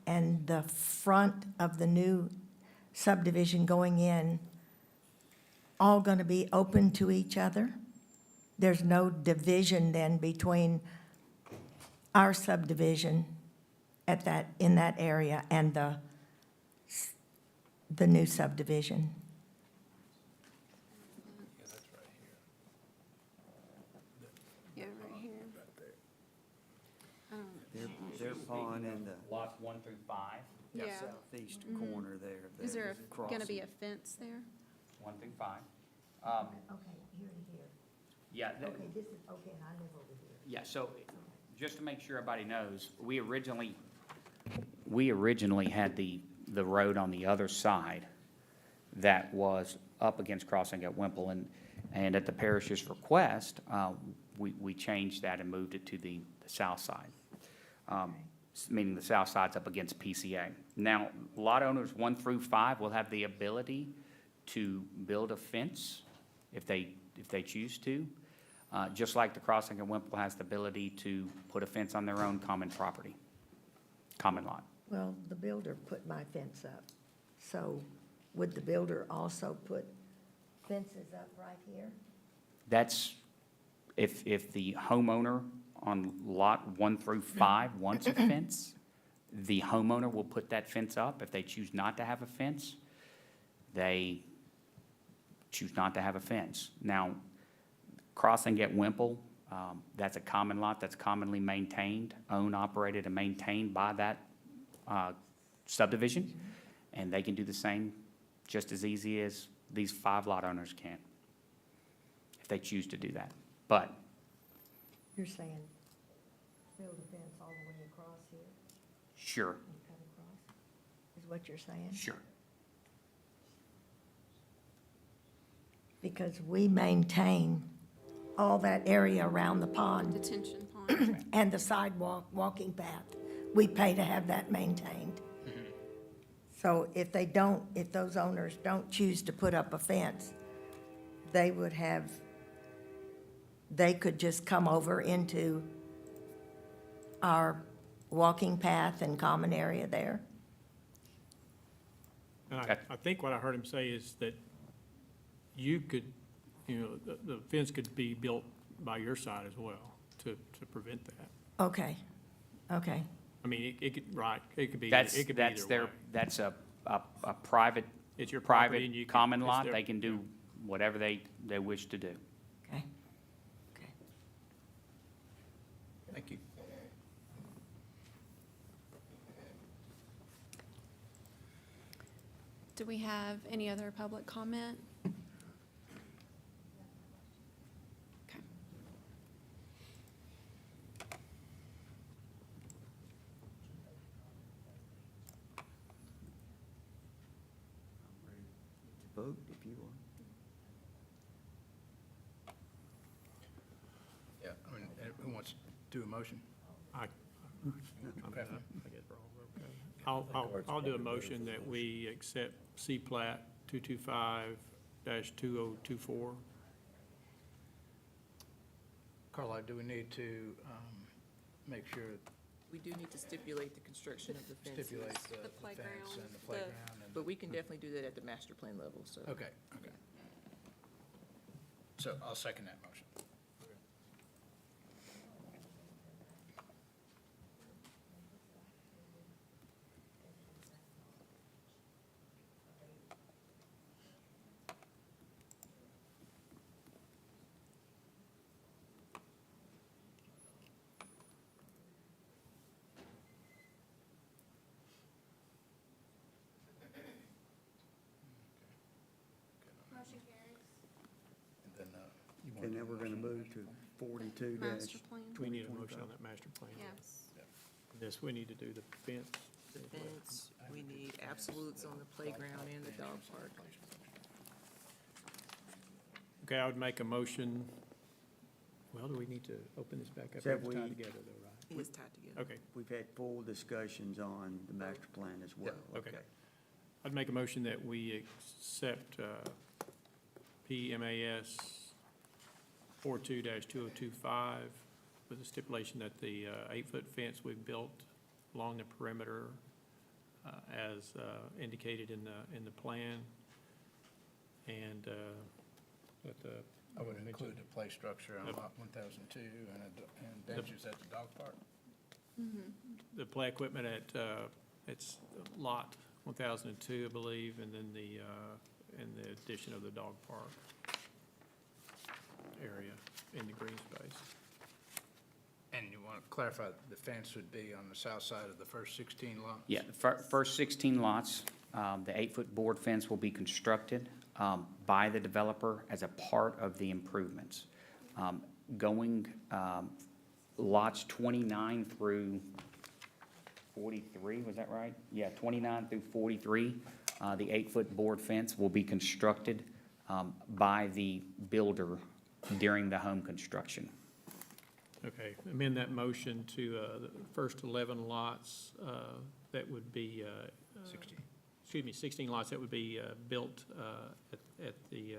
and the front of the new subdivision going in all going to be open to each other? There's no division then between our subdivision in that area and the new subdivision? Yeah, right here. Their pond in the Lots 1 through 5, Yeah. southeast Mhm. corner there. Is there there's going to be crossing. a fence there? 1 through 5. Okay, here to here. Yeah, This is, okay, and I live over here. yeah, so just to make sure everybody knows, we originally had the road on the other side that was up against crossing at Wemple, and at the parish's request, we changed that and moved it to the south side. Meaning the south side's up against PCA. Now, lot owners 1 through 5 will have the ability to build a fence if they choose to. Just like the crossing at Wemple has the ability to put a fence on their own common property, common lot. Well, the builder put my fence up, so would the builder also put fences up right here? That's, if the homeowner on lot 1 through 5 wants a fence, the homeowner will put that fence up. If they choose not to have a fence, they choose not to have a fence. Now, crossing at Wemple, that's a common lot that's commonly maintained, owned, operated, and maintained by that subdivision, and they can do the same just as easy as these 5 lot owners can, if they choose to do that. But You're saying build a fence all the way across here sure, and cut across, is what you're saying? sure. Because we maintain all that area around the pond Detention pond? and the sidewalk, walking path. We pay to have that maintained. So if those owners don't choose to put up a fence, they could just come over into our walking path and common area there. And Okay. I think what I heard him say is that you could, the fence could be built by your side as well to prevent that. Okay, okay. I mean, it could, right, it could be, That's, it could be that's either their, way. that's a private, It's your property private and you can. common it's lot. their- They can do whatever they wish to do. Okay. Okay. Thank you. Do we have any other public comment? Okay. Vote if you want. Yeah, I mean, who wants to do a motion? I Okay. guess we're all okay. I'll do a motion that we accept C-Plat 225-2024. Carla, do we need to make sure, We do need to stipulate the construction of the fences. stipulate The the playground, fence and the the- playground? and But we can definitely do that at the master plan level, so. Okay, okay. So I'll second that motion. Motion carries. And then then we're gonna move to 42 Master plan? We need a motion on that master plan. Yes. This, we need to do the fence. The fence, we need absolutes on the playground and the dog park. Okay, I would make a motion. Well, do we need to open this back up? Except It's tied we- together though, right? It is tied together. Okay, We've had full discussions on the master plan as well. okay. I'd make a motion that we accept PMAS 42-2025 with the stipulation that the 8-foot fence we've built along the perimeter as indicated in the plan, and let the. I would include a play structure on lot 1002 and benches at the dog park. The play equipment at, it's lot 1002, I believe, and then and the addition of the dog park area in the green space. And you want to clarify, the fence would be on the south side of the first 16 lots? Yeah, first 16 lots, the 8-foot board fence will be constructed by the developer as a part of the improvements. Going lots 29 through 43, was that right? Yeah, 29 through 43, the 8-foot board fence will be constructed by the builder during the home construction. Okay, amend that motion to the first 11 lots that would be. 16. Excuse me, 16 lots that would be built at the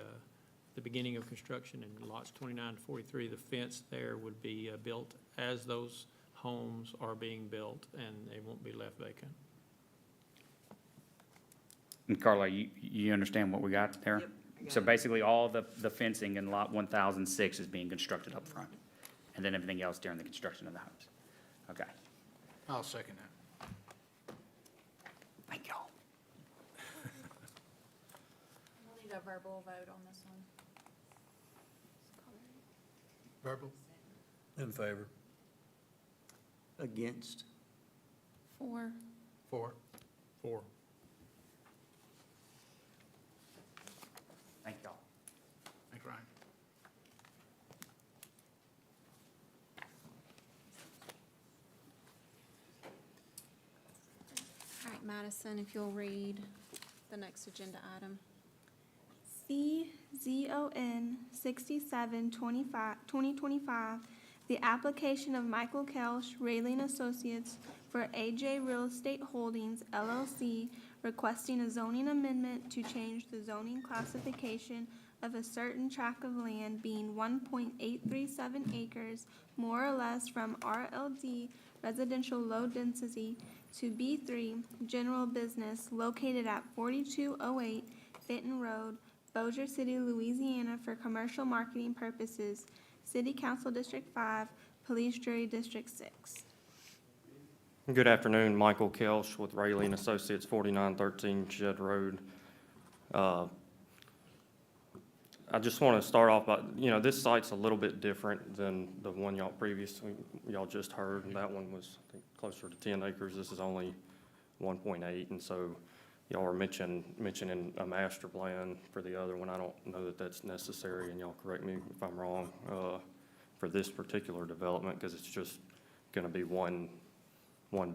beginning of construction, and lots 29 to 43, the fence there would be built as those homes are being built, and they won't be left vacant. And Carla, you understand what we got there? Yep, I got So it. basically, all the fencing in lot 1006 is being constructed up front, and then everything else during the construction of the homes. Okay, I'll second that. thank y'all. We'll need a verbal vote on this one. Verbal? In favor. Against? 4. 4. 4. Thank y'all. Thank Ryan. All right, Madison, if you'll read the next agenda item. CZON 67-2025, the application of Michael Kelsch, Raylene Associates for AJ Real Estate Holdings LLC, requesting a zoning amendment to change the zoning classification of a certain tract of land being 1.837 acres, more or less from RLD residential low density to B3 general business located at 4208 Fenton Road, Bossier City, Louisiana, for commercial marketing purposes. City Council District 5, Police Jury District 6. Good afternoon, Michael Kelsch with Raylene Associates, 4913 Shed Road. I just want to start off by, this site's a little bit different than the one y'all just heard, and that one was, I think, closer to 10 acres. This is only 1.8, and so y'all are mentioning a master plan for the other one. I don't know that that's necessary, and y'all correct me if I'm wrong, for this particular development, because it's just going to be one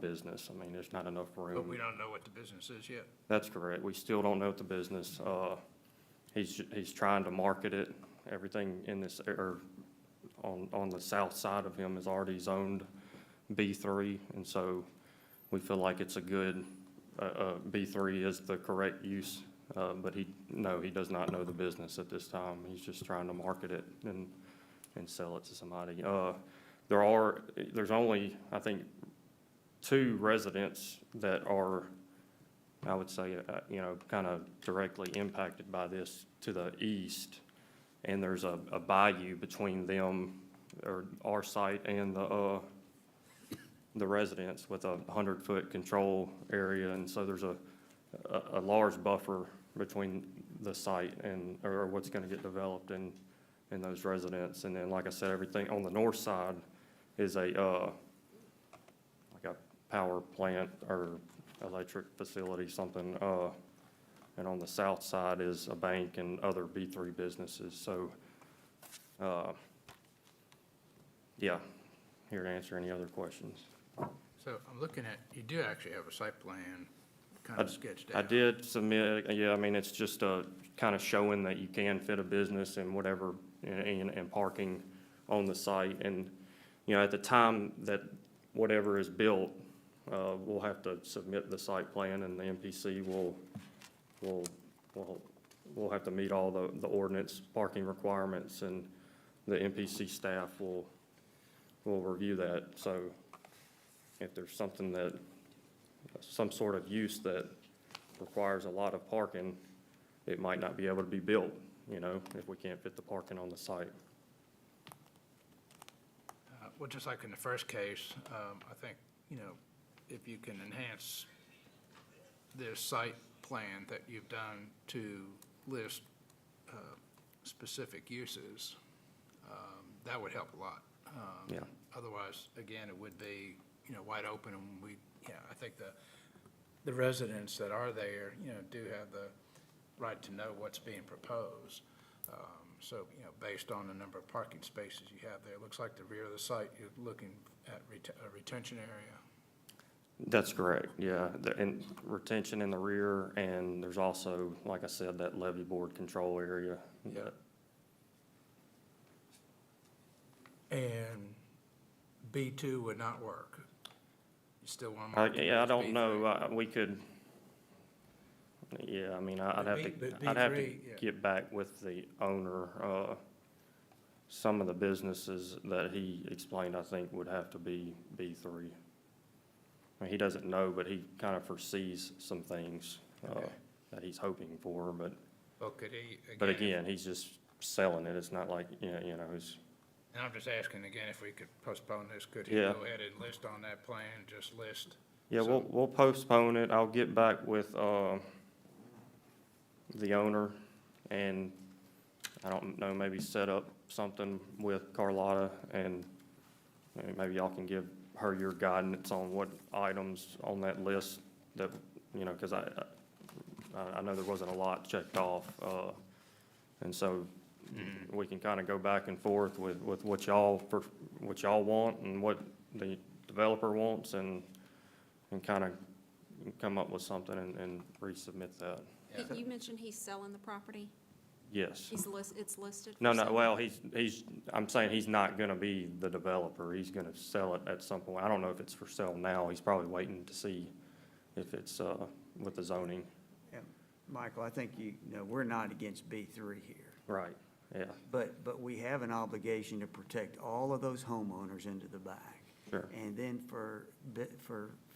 business. I mean, there's not enough room. But we don't know what the business is yet. That's correct. We still don't know what the business, he's trying to market it. Everything in this, or on the south side of him is already zoned B3, and so we feel like it's a good, B3 is the correct use, but he does not know the business at this time. He's just trying to market it and sell it to somebody. There's only, I think, 2 residents that are, I would say, kind of directly impacted by this to the east. And there's a bayou between them, or our site, and the residents with a 100-foot control area. And so there's a large buffer between the site or what's going to get developed and those residents. And then, like I said, everything on the north side is like a power plant or electric facility, something, and on the south side is a bank and other B3 businesses. So Yeah, here to answer any other questions. So I'm looking at, you do actually have a site plan kind of sketched out. I did submit, yeah, I mean, it's just kind of showing that you can fit a business and whatever, and parking on the site. And, you know, at the time that whatever is built, we'll have to submit the site plan, and the MPC will have to meet all the ordinance parking requirements, and the MPC staff will review that. So if there's something that, some sort of use that requires a lot of parking, it might not be able to be built, you know, if we can't fit the parking on the site. Well, just like in the first case, I think, you know, if you can enhance this site plan that you've done to list specific uses, that would help a lot. Yeah. Otherwise, again, it would be, you know, wide open, and I think the residents that are there, you know, do have the right to know what's being proposed. So, you know, based on the number of parking spaces you have there, it looks like the rear of the site, you're looking at a retention area. That's correct, yeah, and retention in the rear, and there's also, like I said, that levee board control area. Yeah. And B2 would not work? You still want to mark it Yeah, I as don't B3? know, we could, yeah, I mean, I'd have But to B3, yeah. get back with the owner. Some of the businesses that he explained, I think, would have to be B3. I mean, he doesn't know, but he kind of foresees some things Okay. that he's hoping for, but Well, could he, But again, he's just selling it, it's not like, you know, he's, and I'm just asking again if we could postpone this, could he Yeah. go ahead and list on that plan, just list? yeah, So- we'll postpone it, I'll get back with, the owner, and I don't know, maybe set up something with Carlotta, and maybe y'all can give her your guidance on what items on that list that, you know, because I know there wasn't a lot checked off, and so we can kind of go back and forth with what y'all want and what the developer wants, and kind of come up with something and resubmit that. You mentioned he's selling the property? Yes. It's listed? No, for no, sale? well, I'm saying he's not gonna be the developer, he's gonna sell it at some point. I don't know if it's for sale now, he's probably waiting to see if it's, with the zoning. Yeah, Michael, I think you know, we're not against B3 here. Right, yeah, But we have an obligation to protect all of those homeowners into the back. sure, And then for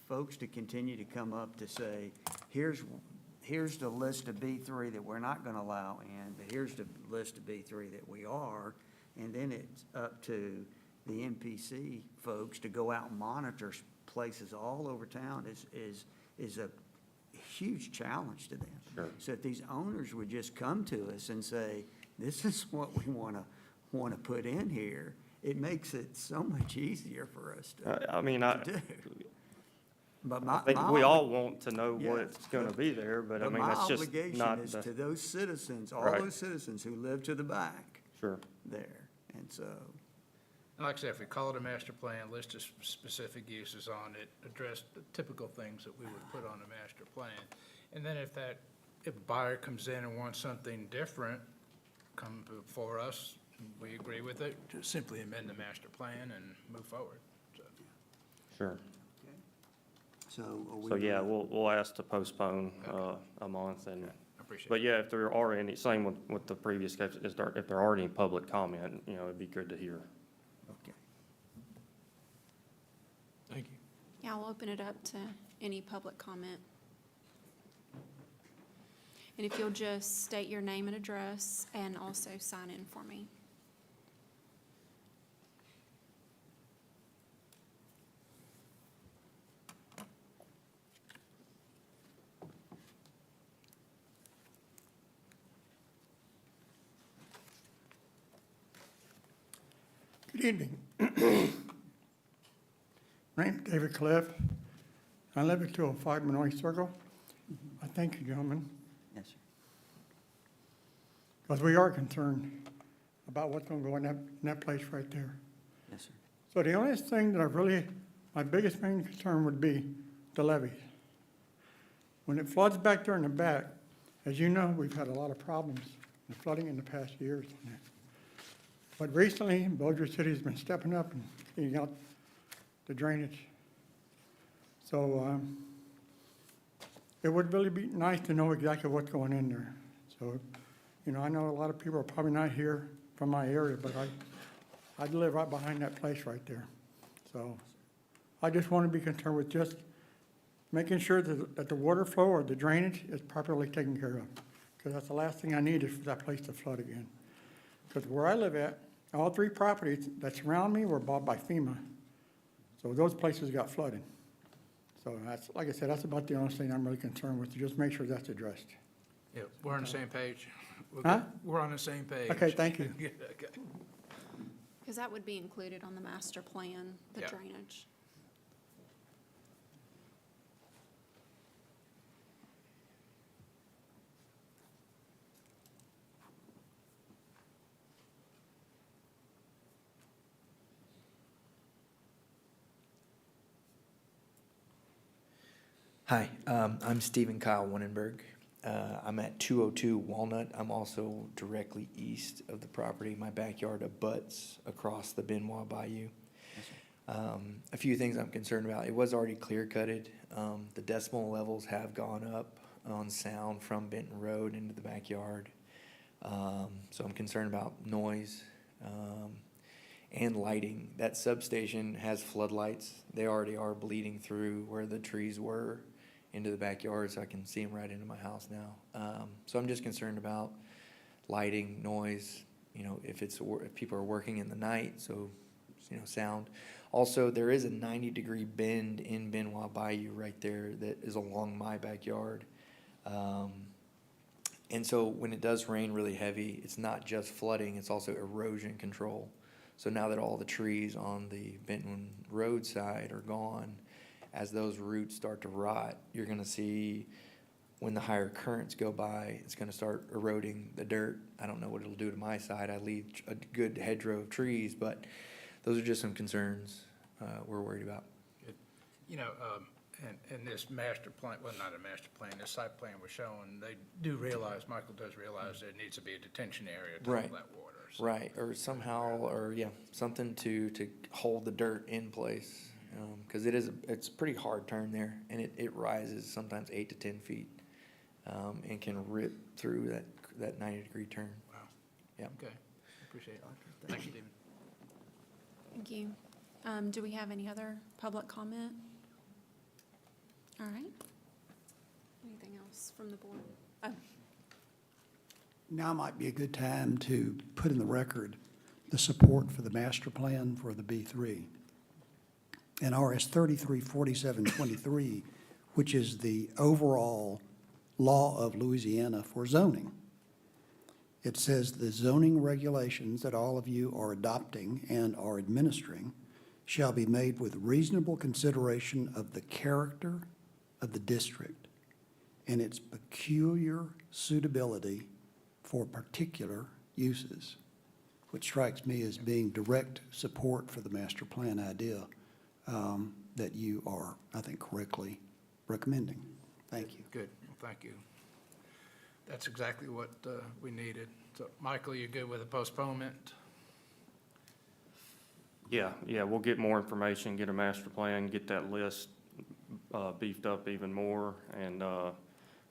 folks to continue to come up to say, here's the list of B3 that we're not gonna allow in, but here's the list of B3 that we are, and then it's up to the MPC folks to go out and monitor places all over town is a huge challenge to them. Sure. So if these owners would just come to us and say, this is what we wanna put in here, it makes it so much easier for us I mean, to do. But I think we all want to know what's gonna be there, but I mean, that's just my obligation not is the, to those citizens, all Right. those citizens who live to the back sure, there. And so, And like I said, if we call it a master plan, list of specific uses on it, address the typical things that we would put on a master plan. And then if a buyer comes in and wants something different, come before us, we agree with it, just simply amend the master plan and move forward. So, sure. so. So, yeah, we'll ask to postpone, a month, and, I appreciate but it. yeah, if there are any, same with the previous case, if there are any public comment, you know, it'd be good to hear. Okay. Thank you. Yeah, I'll open it up to any public comment. And if you'll just state your name and address and also sign in for me. Good evening. My name's David Cliff. I live at 205 Menoy Circle. I thank you, gentlemen, Yes, sir. because we are concerned about what's gonna go in that place right there. Yes, sir. So the only thing that my biggest main concern would be the levees. When it floods back there in the back, as you know, we've had a lot of problems with flooding in the past years. But recently, Bossier City's been stepping up and cleaning out the drainage. So, it would really be nice to know exactly what's going in there. So, you know, I know a lot of people are probably not here from my area, but I live right behind that place right there. So I just want to be concerned with just making sure that the water flow or the drainage is properly taken care of. Because that's the last thing I need is for that place to flood again. Because where I live at, all 3 properties that surround me were bought by FEMA. So those places got flooded. So that's, like I said, that's about the only thing I'm really concerned with, to just make sure that's addressed. Yeah, we're on the same page. Huh? We're on the same page. Okay, thank you. Yeah, okay. Because that would be included on the master plan, the Yeah. drainage. Hi, I'm Stephen Kyle Winenberg. I'm at 202 Walnut. I'm also directly east of the property. My backyard abuts across the Benoit Bayou. A few things I'm concerned about. It was already clear-cutted. The decimal levels have gone up on sound from Benton Road into the backyard. So I'm concerned about noise and lighting. That substation has floodlights. They already are bleeding through where the trees were into the backyard, so I can see them right into my house now. So I'm just concerned about lighting, noise, you know, if people are working in the night, so, you know, sound. Also, there is a 90-degree bend in Benoit Bayou right there that is along my backyard. And so when it does rain really heavy, it's not just flooding, it's also erosion control. So now that all the trees on the Benton Road side are gone, as those roots start to rot, you're gonna see when the higher currents go by, it's gonna start eroding the dirt. I don't know what it'll do to my side. I leave a good hedgerow of trees, but those are just some concerns we're worried about. You know, and this master plan, well, not a master plan, this site plan we're showing, they do realize, Michael does realize there needs to be a detention area to hold Right. that water. So, Right, or somehow, or yeah, something to hold the dirt in place. Because it's a pretty hard turn there, and it rises sometimes 8 to 10 feet, and can rip through that 90-degree turn. Wow. Yeah. Okay, appreciate it. Thank you, Stephen. Thank you. Do we have any other public comment? All right. Anything else from the board? Oh, Now might be a good time to put in the record the support for the master plan for the B3. In RS 334723, which is the overall law of Louisiana for zoning, it says the zoning regulations that all of you are adopting and are administering shall be made with reasonable consideration of the character of the district and its peculiar suitability for particular uses, which strikes me as being direct support for the master plan idea that you are, I think, correctly recommending. Thank you. Good, well, thank you. That's exactly what we needed. So, Michael, you good with a postponement? Yeah, we'll get more information, get a master plan, get that list beefed up even more, and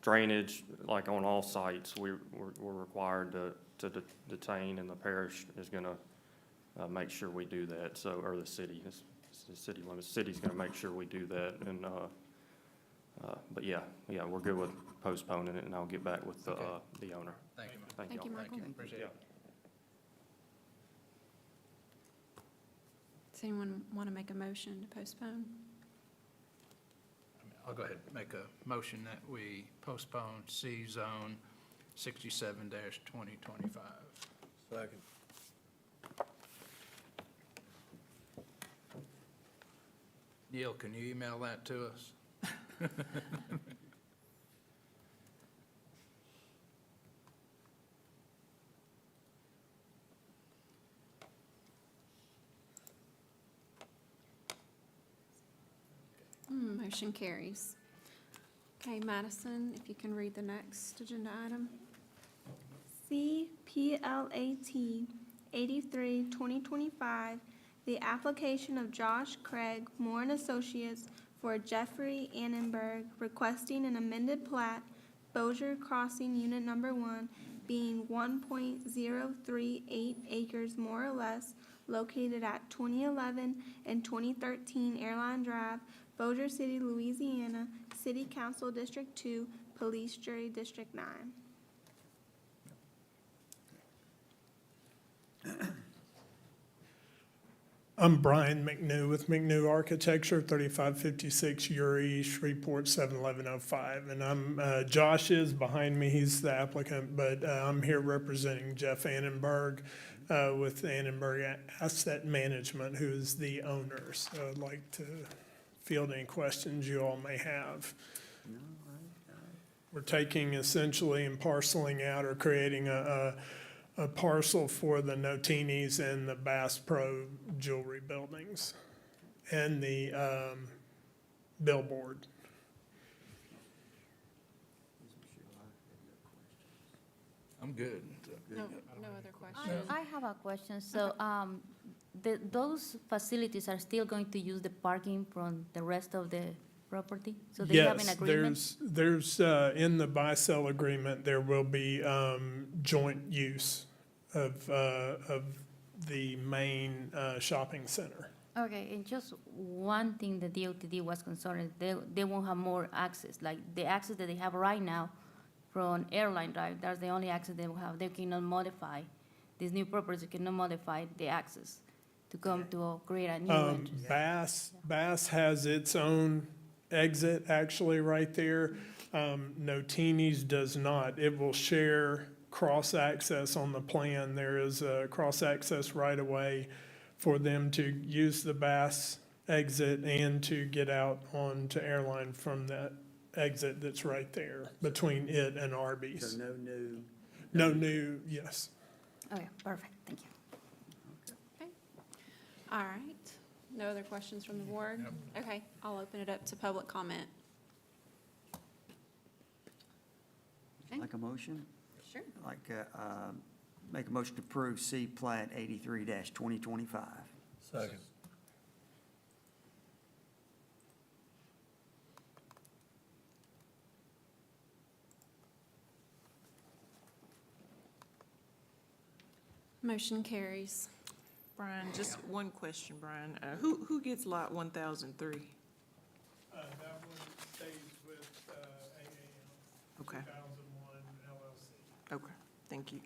drainage, like on all sites, we're required to detain, and the parish is gonna make sure we do that, so, or the city, it's the city limits, city's gonna make sure we do that, and, but yeah, we're good with postponing it, and I'll get back with the owner. Thank you. Thank you, y'all. Michael. Appreciate it. Does anyone want to make a motion to postpone? I'll go ahead and make a motion that we postpone C-Zone 67-2025. Second. Neil, can you email that to us? Motion carries. Okay, Madison, if you can read the next agenda item. CPLAT 83, 2025, the application of Josh Craig Moore and Associates for Jeffrey Annenberg requesting an amended plat, Bossier Crossing Unit Number 1, being 1.038 acres more or less, located at 2011 and 2013 Airline Drive, Bossier City, Louisiana, City Council District 2, Police Jury District 9. I'm Brian McNew with McNew Architecture, 3556 Uri, Shreveport, 71105. And Josh is behind me, he's the applicant, but I'm here representing Jeff Annenberg with Annenberg Asset Management, who is the owner. So I'd like to field any questions you all may have. We're taking essentially and parceling out or creating a parcel for the Notinis and the Bass Pro Jewelry buildings and the billboard. I'm good. No other questions? I have a question. So, those facilities are still going to use the parking from the rest of the property? So they have an Yes, agreement? there's, in the buy-sell agreement, there will be joint use of the main shopping center. Okay, and just one thing the DOTD was concerned, they won't have more access, like the access that they have right now from Airline Drive, that's the only access they will have. They cannot modify, these new properties cannot modify the access to come to create a new entrance. Bass has its own exit actually right there. Notini's does not. It will share cross-access on the plan. There is a cross-access right away for them to use the Bass exit and to get out onto Airline from that exit that's right there between it and Arby's. So No new, yes. Okay, perfect, thank you. All right. No other questions from the board? Okay, I'll open it up to public comment. Like a motion? Sure. Like, make a motion to approve C Plat 83-2025. Second. Motion carries. Brian, just one question, Brian. Who gets lot 1003? That one stays with AAM. Okay. 2001 LLC. Okay, thank you.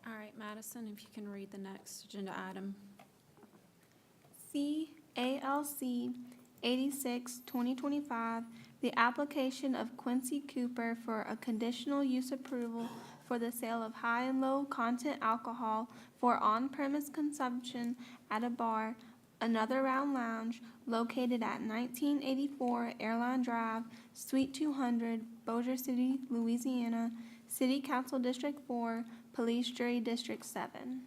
All right, Madison, if you can read the next agenda item. CALC 86, 2025, the application of Quincy Cooper for a conditional use approval for the sale of high and low content alcohol for on-premise consumption at a bar, Another Round Lounge, located at 1984 Airline Drive, Suite 200, Bossier City, Louisiana, City Council District 4, Police Jury District 7.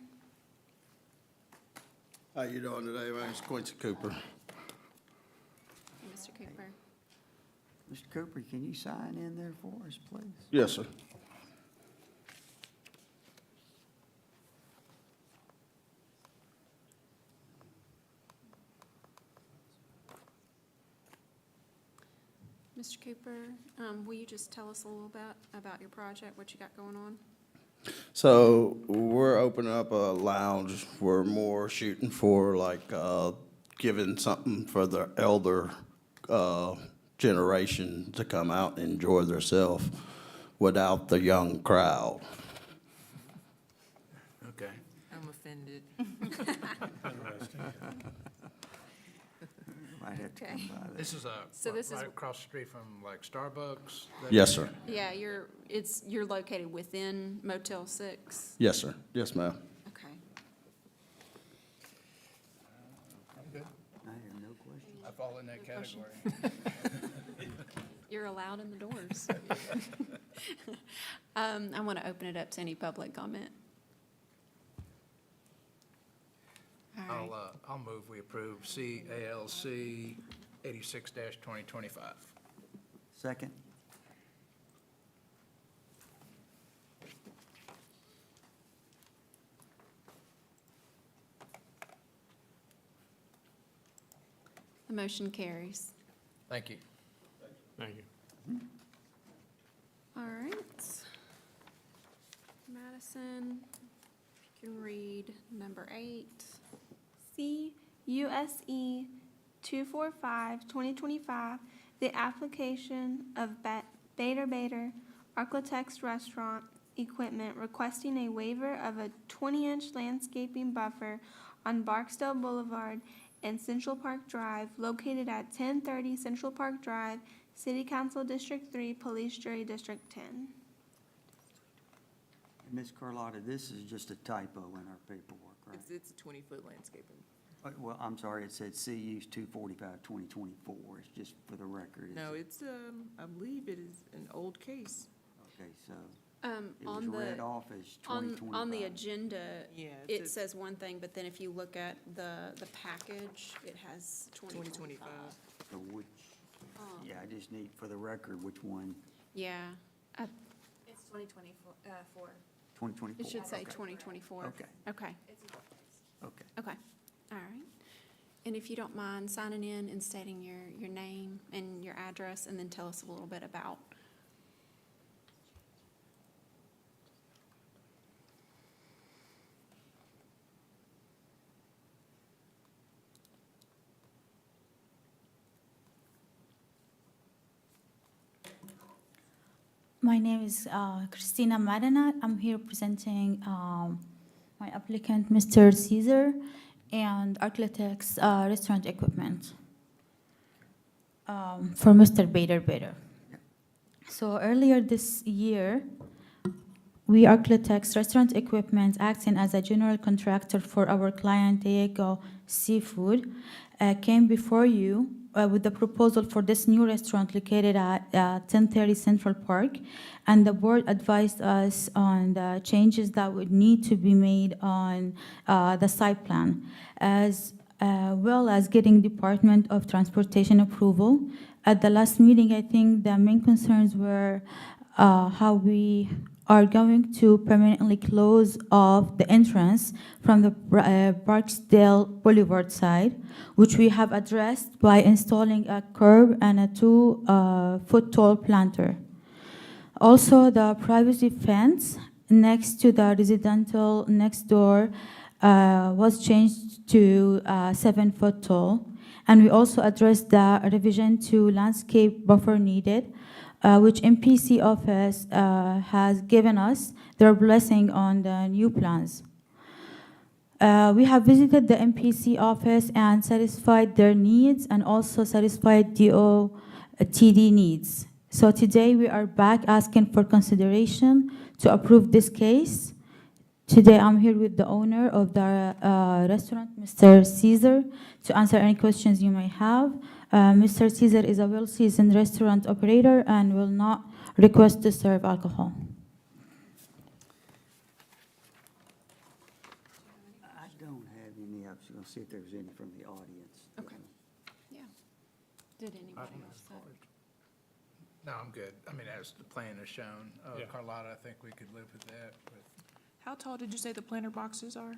How you doing today? My name's Quincy Cooper. Mr. Cooper. Mr. Cooper, can you sign in there for us, please? Yes, sir. Mr. Cooper, will you just tell us a little bit about your project, what you got going on? So we're opening up a lounge. We're more shooting for like, giving something for the elder, generation to come out and enjoy themselves without the young crowd. Okay. I'm offended. Might have to come Okay. by there. This is So this is- right across the street from like Starbucks? that Yes, area? sir. Yeah, you're located within Motel 6? Yes, sir. Yes, ma'am. Okay. I'm good. I have no questions. I fall in that question? category. You're allowed in the doors. I want to open it up to any public comment. All right. I'll move we approve CALC 86-2025. Second? The motion carries. Thank you. Thank you. All right. Madison, if you can read number 8. CUSE 245-2025, the application of Bader Bader Architects Restaurant Equipment requesting a waiver of a 20-inch landscaping buffer on Barksdale Boulevard and Central Park Drive, located at 1030 Central Park Drive, City Council District 3, Police Jury District 10. Ms. Carlotta, this is just a typo in our paperwork, right? It's a 20-foot landscaping. Well, I'm sorry, it said CU's 245-2024, it's just for the record. No, it's, I believe it is an old case. Okay, so it was On read the, off as 2025. on the agenda, Yeah, it it's says one thing, but then if you look at the package, it has 2025. 2025. So which, Oh. yeah, I just need for the record, which one, Yeah, It's 2024. 2024? it should say Okay. 2024. Okay, Okay, okay. okay, all right. And if you don't mind signing in and stating your name and your address, and then tell us a little bit about. My name is Christina Marinat. I'm here presenting my applicant, Mr. Caesar, and Architects Restaurant Equipment for Mr. Bader. So earlier this year, we Architects Restaurant Equipment, acting as a general contractor for our client Diego Seafood, came before you with the proposal for this new restaurant located at 1030 Central Park, and the board advised us on the changes that would need to be made on the site plan, as well as getting Department of Transportation approval. At the last meeting, I think the main concerns were how we are going to permanently close off the entrance from the Barksdale Boulevard side, which we have addressed by installing a curb and a 2-foot tall planter. Also, the privacy fence next to the residential next door was changed to 7-foot tall. And we also addressed the revision to landscape buffer needed, which MPC office has given us their blessing on the new plans. We have visited the MPC office and satisfied their needs and also satisfied DOTD needs. So today we are back asking for consideration to approve this case. Today I'm here with the owner of the restaurant, Mr. Caesar, to answer any questions you may have. Mr. Caesar is a well-seasoned restaurant operator and will not request to serve alcohol. I don't have any, I was gonna see if there was any from the audience. Okay. Yeah. Did anybody else? No, I'm good. I mean, as the plan has shown, Yeah. Carlotta, I think we could live with that. How tall did you say the planter boxes are?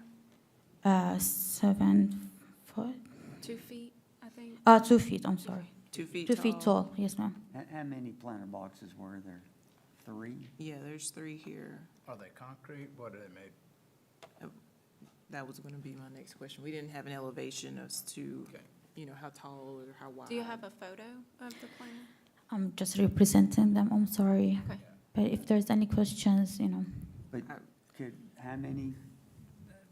7 foot? 2 feet, I think. 2 feet, I'm sorry. 2 feet 2 feet tall, yes, ma'am. How many planter boxes were there? 3? Yeah, there's 3 here. Are they concrete? What are they made? That was gonna be my next question. We didn't have an elevation as to, Okay. you know, how tall or how wide. Do you have a photo of the plan? I'm just representing them, I'm sorry. Okay. But if there's any questions, But could, how many?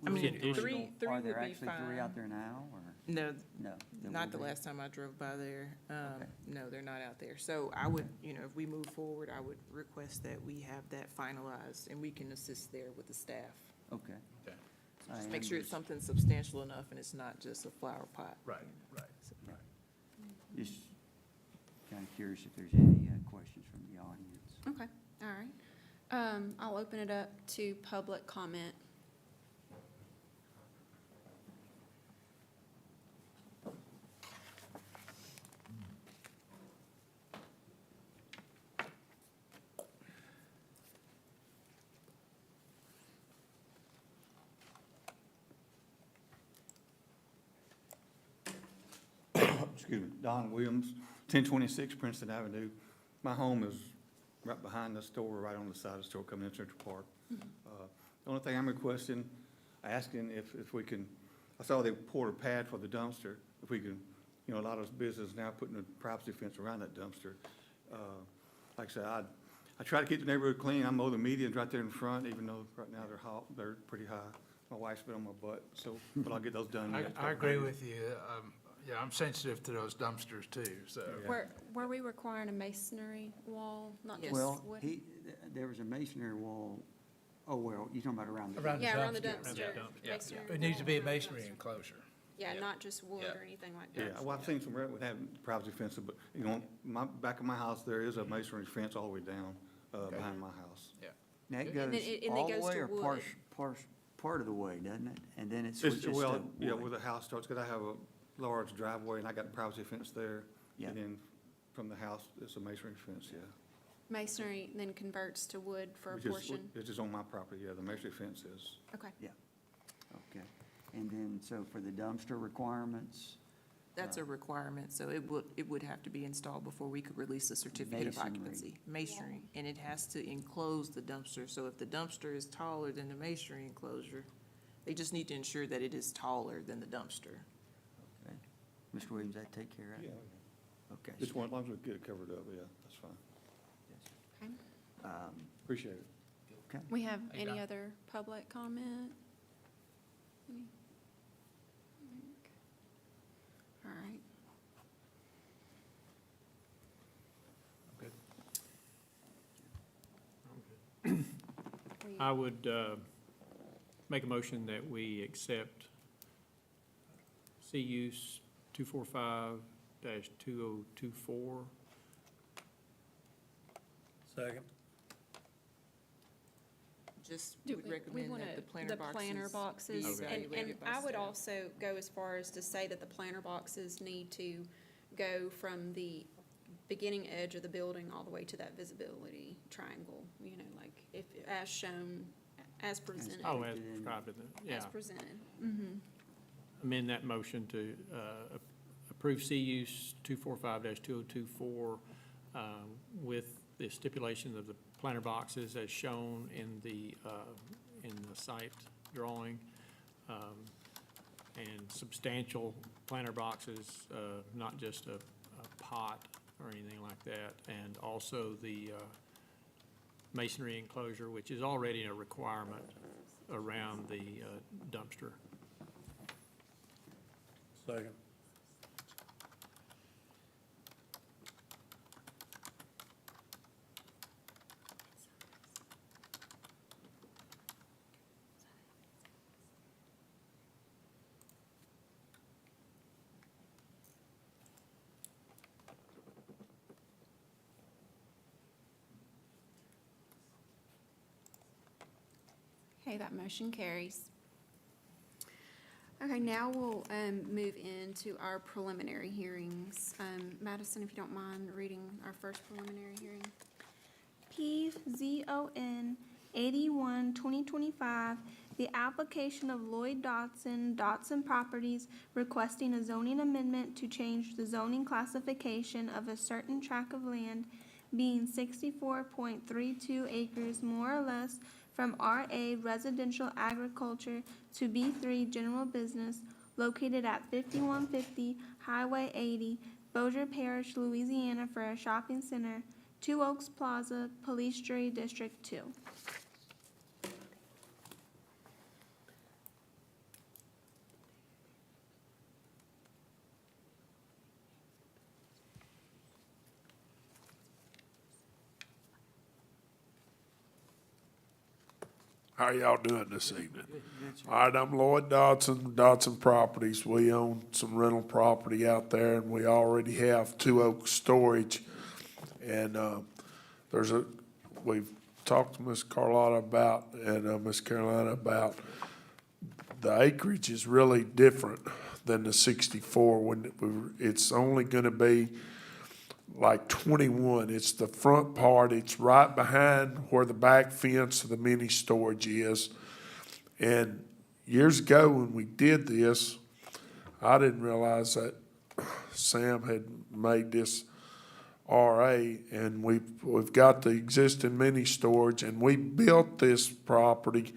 I mean, Additional. three Are would there be actually 3 fine. out there now, or No, no? There not will the be? last time I drove by there. Okay. No, they're not out there. So I would, you know, if we move forward, I would request that we have that finalized and we can assist there with the staff. Okay. Okay. I Just make sure it's understand. something substantial enough and it's not just a flower pot. Right, right. Just kind of curious if there's any questions from the audience. Okay, all right. I'll open it up to public comment. excuse me, Don Williams, 1026 Princeton Avenue. My home is right behind the store, right on the side of the store coming in Central Park. The only thing I'm requesting, asking if we can, I saw they poured a pad for the dumpster, if we can, you know, a lot of businesses now putting a privacy fence around that dumpster. Like I said, I try to keep the neighborhood clean. I mow the medians right there in front, even though right now they're hot, they're pretty high. My wife's been on my butt, so, but I'll get those done. in the next I couple agree days. with you. Yeah, I'm sensitive to those dumpsters too, so. Yeah. Were we requiring a masonry wall, not just Well, wood? there was a masonry wall, oh, well, you're talking about around the. Around Yeah, around the dumpster. dumpster. Yeah, masonry it needs to be a wall around the masonry dumpster. enclosure. Yeah, Yeah. not just wood Yeah. or anything like Yeah, that. well, I've seen some would have privacy fences, but, you know, back of my house, there is a masonry fence all the way down, behind my house. Yeah. That And goes then it all the goes way to or wood. part of the way, doesn't it? And then it It's, switches to well, yeah, wood. where the house starts, because I have a large driveway and I got a privacy fence there. Yeah. And then from the house, it's a masonry fence, yeah. Masonry then converts to wood for a Which is- portion. It's just on my property, yeah, the masonry fence is. Okay, Okay. And then, so for the dumpster requirements, That's a requirement, so it would have to be installed before we could release a certificate of Masonry. occupancy. Masonry, and it has to enclose the dumpster, so if the dumpster is taller than the masonry enclosure, they just need to ensure that it is taller than the dumpster. okay. Mr. Williams, that take care of it? Okay. Just one, as long as we get it covered up, yeah, that's fine. okay. Appreciate it. Okay. We have Hey, any Don. other public comment? Any? All right. I would make a motion that we accept CU's 245-2024. Second. Just Do would we recommend wanna- that the planter boxes. boxes, be and evaluated by I would staff. also go as far as to say that the planter boxes need to go from the beginning edge of the building all the way to that visibility triangle, you know, like if, as shown, as presented. Oh, as prescribed in the, As yeah. presented. Mm-hmm. Amend that motion to approve CU's 245-2024 with the stipulation of the planter boxes as shown in the site drawing, and substantial planter boxes, not just a pot or anything like that, and also the masonry enclosure, which is already a requirement around the dumpster. Second. Okay, that motion carries. Okay, now we'll move into our preliminary hearings. Madison, if you don't mind reading our first preliminary hearing. PZON 81, 2025, the application of Lloyd Dotson Properties requesting a zoning amendment to change the zoning classification of a certain tract of land being 64.32 acres more or less from RA Residential Agriculture to B3 General Business located at 5150 Highway 80, Bossier Parish, Louisiana for a shopping center, Two Oaks Plaza, Police Jury District 2. How y'all doing this evening? All right, I'm Lloyd Dodson, Dodson Properties. We own some rental property out there, and we already have Two Oaks Storage. And we've talked to Miss Carlotta about, and Miss Carolina about, the acreage is really different than the 64. It's only gonna be like 21. It's the front part. It's right behind where the back fence of the mini storage is. And years ago when we did this, I didn't realize that Sam had made this RA, and we've got the existing mini storage, and we built this property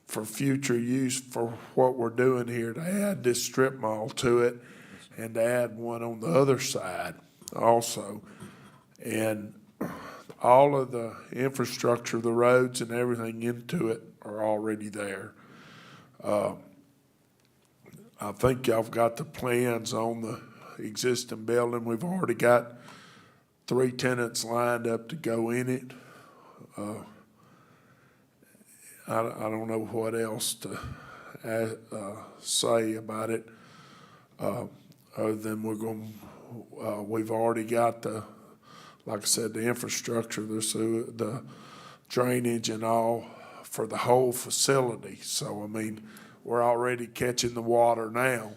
for future use for what we're doing here, to add this strip mall to it and to add one on the other side also. And all of the infrastructure, the roads and everything into it are already there. I think y'all have got the plans on the existing building. We've already got 3 tenants lined up to go in it. I don't know what else to say about it, other than we've already got like I said, the infrastructure, the drainage and all for the whole facility. So, I mean, we're already catching the water now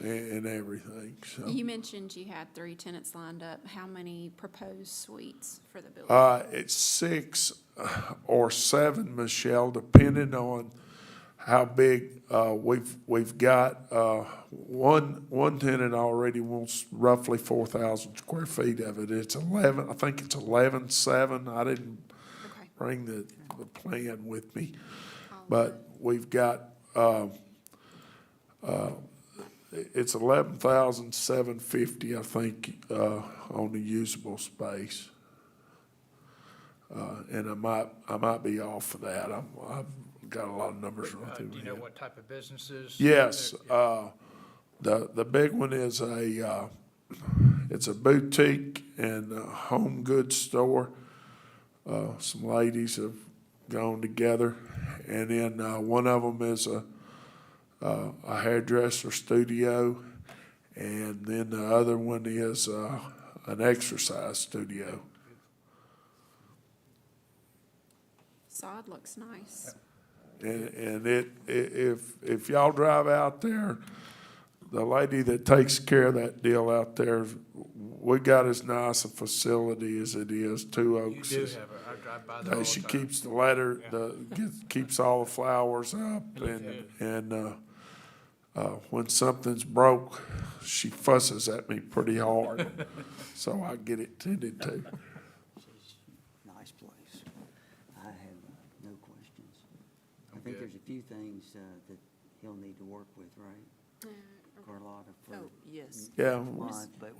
and everything, so. You mentioned you had 3 tenants lined up. How many proposed suites for the building? It's 6 or 7, Michelle, depending on how big, we've got, one tenant already wants roughly 4,000 square feet of it. It's 11, I think it's 11.7. I didn't Okay. bring the plan with me. But we've got, it's 11,750, I think, on the usable space. And I might be off of that. I've got a lot of numbers running through Do my you know head. what type of businesses? Yes, the big one is it's a boutique and a home goods store. Some ladies have gone together, and then one of them is a hairdresser studio, and then the other one is an exercise studio. Sod looks nice. And if y'all drive out there, the lady that takes care of that deal out there, we got as nice a facility as it is. Two Oaks. You do have I drive by there all the She time. keeps the ladder, keeps all the flowers up, and when something's broke, she fusses at me pretty hard, so I get it tended to. Nice place. I have no questions. I think good. there's a few things that he'll need to work with, right, Carlotta? for Oh, yes. Yeah. lot, But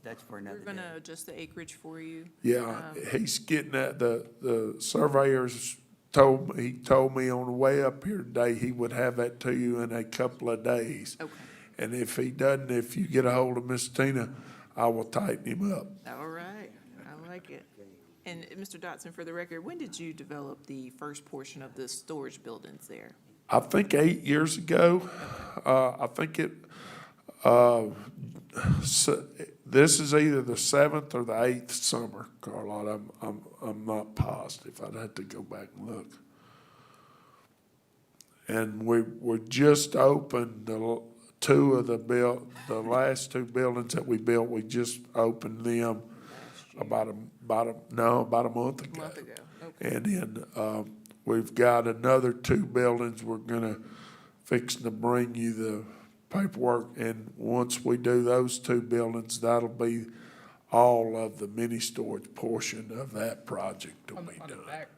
that's for another We're day. gonna adjust the acreage for you. Yeah, he's getting at, the surveyors told me on the way up here today, he would have that to you in a couple of days. Okay. And if he doesn't, if you get a hold of Miss Tina, I will tighten him up. All right, I like it. And Mr. Dotson, for the record, when did you develop the first portion of the storage buildings there? I think 8 years ago, I think this is either the 7th or the 8th summer, Carlotta. I'm not positive. I'd have to go back and look. And we just opened the last 2 buildings that we built. We just opened them about a month ago. Okay. And then, we've got another 2 buildings. We're fixing to bring you the paperwork, and once we do those 2 buildings, that'll be all of the mini storage portion of that project will be On the done. back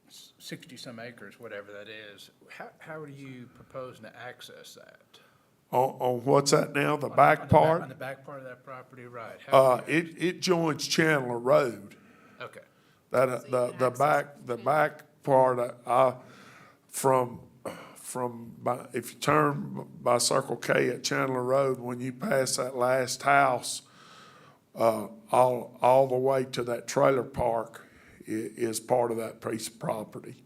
60-some acres, whatever that is, how are you proposing to access that? On what's that now, the On back part? On the back part of that property, right. How do you- It joins Chandler Road. Okay. The back part, if you turn by Circle K at Chandler Road, when you pass that last house, all the way to that trailer park is part of that piece of property.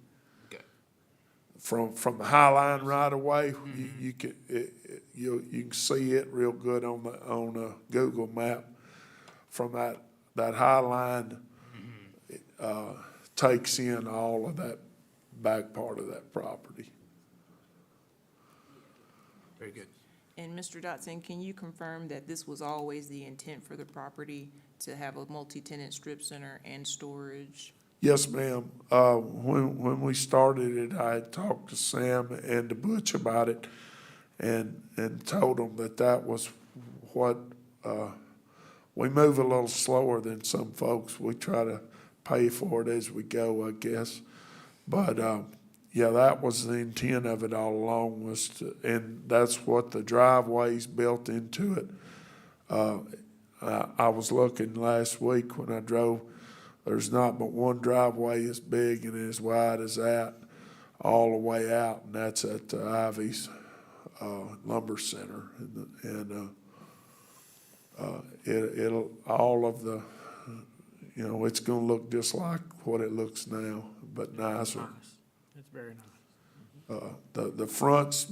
Okay. From the High Line right away, you can see it real good on a Google map. From that High Line, takes in all of that back part of that property. Very good. And Mr. Dotson, can you confirm that this was always the intent for the property to have a multi-tenant strip center and storage? Yes, ma'am. When we started it, I had talked to Sam and to Butch about it and told them that was what we move a little slower than some folks. We try to pay for it as we go, I guess. But, yeah, that was the intent of it all along was to, and that's what the driveway's built into it. I was looking last week when I drove, there's not but one driveway as big and as wide as that all the way out, and that's at the Ivy's Lumber Center. It'll, all of the, you know, it's gonna look just like what it looks now, but nicer. It's very nice. The front's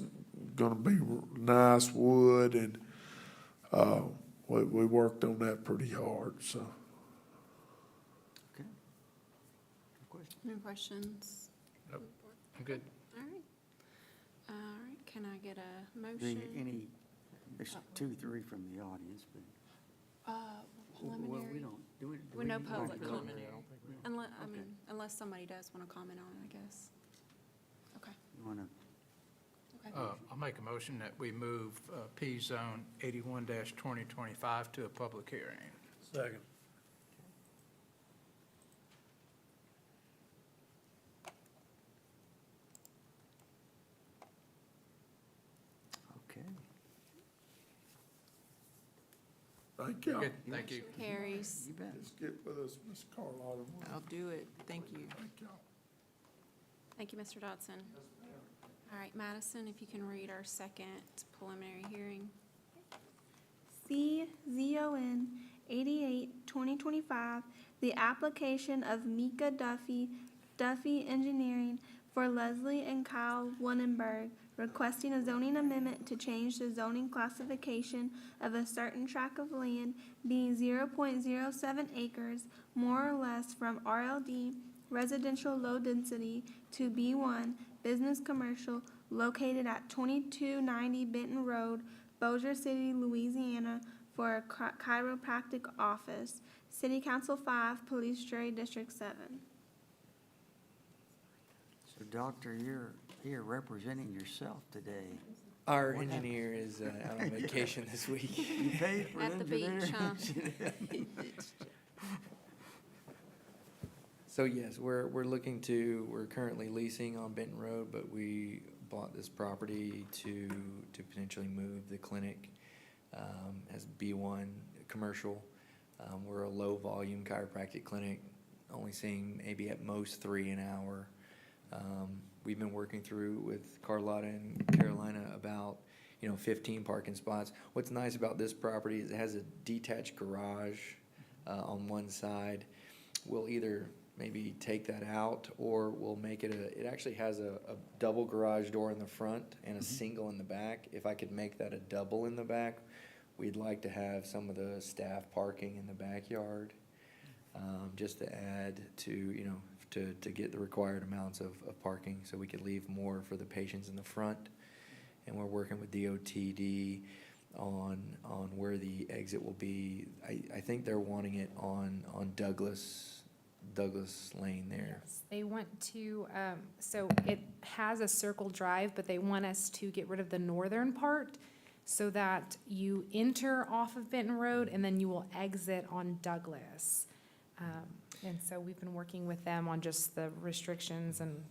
gonna be nice wood, and, we worked on that pretty hard, so. Okay. Question? No questions? Nope, I'm good. All right. All right, can I get a Do motion? there's 2, 3 from the audience, but. Well, we Preliminary? don't, do we? Well, no public comment. Preliminary, I don't think we- Unless, I Okay. mean, unless somebody does want to comment on it, I guess. Okay, You wanna, okay. I'll make a motion that we move P-Zone 81-2025 to a public hearing. Second. okay. Thank you. Good, thank you. Carries. You bet. Just get with us, Ms. Carlotta. I'll do it. Thank you. Thank y'all. Thank you, Mr. Dodson. All right, Madison, if you can read our second preliminary hearing. CZON 88-2025, the application of Mika Duffy Engineering for Leslie and Kyle Wannenberg, requesting a zoning amendment to change the zoning classification of a certain tract of land being 0.07 acres, more or less, from RLD residential low density to B1 business commercial located at 2290 Benton Road, Bossier City, Louisiana, for a chiropractic office. City Council 5, Police Jury District 7. So, Doctor, you're here representing yourself today. Our What happened? engineer is out on vacation this week. You paid for At the beach, huh? So yes, we're currently leasing on Benton Road, but we bought this property to potentially move the clinic as B1 commercial. We're a low-volume chiropractic clinic, only seeing maybe at most 3 an hour. We've been working through with Carlotta and Carolina about, 15 parking spots. What's nice about this property is it has a detached garage on one side. We'll either maybe take that out, or we'll make it actually has a double garage door in the front and a single in the back. If I could make that a double in the back, we'd like to have some of the staff parking in the backyard, just to add to, to get the required amounts of parking, so we could leave more for the patients in the front. And we're working with DOTD on where the exit will be. I think they're wanting it on Douglas Lane there. Yes, they want to, so it has a circle drive, but they want us to get rid of the northern part so that you enter off of Benton Road and then you will exit on Douglas. And so we've been working with them on just the restrictions and,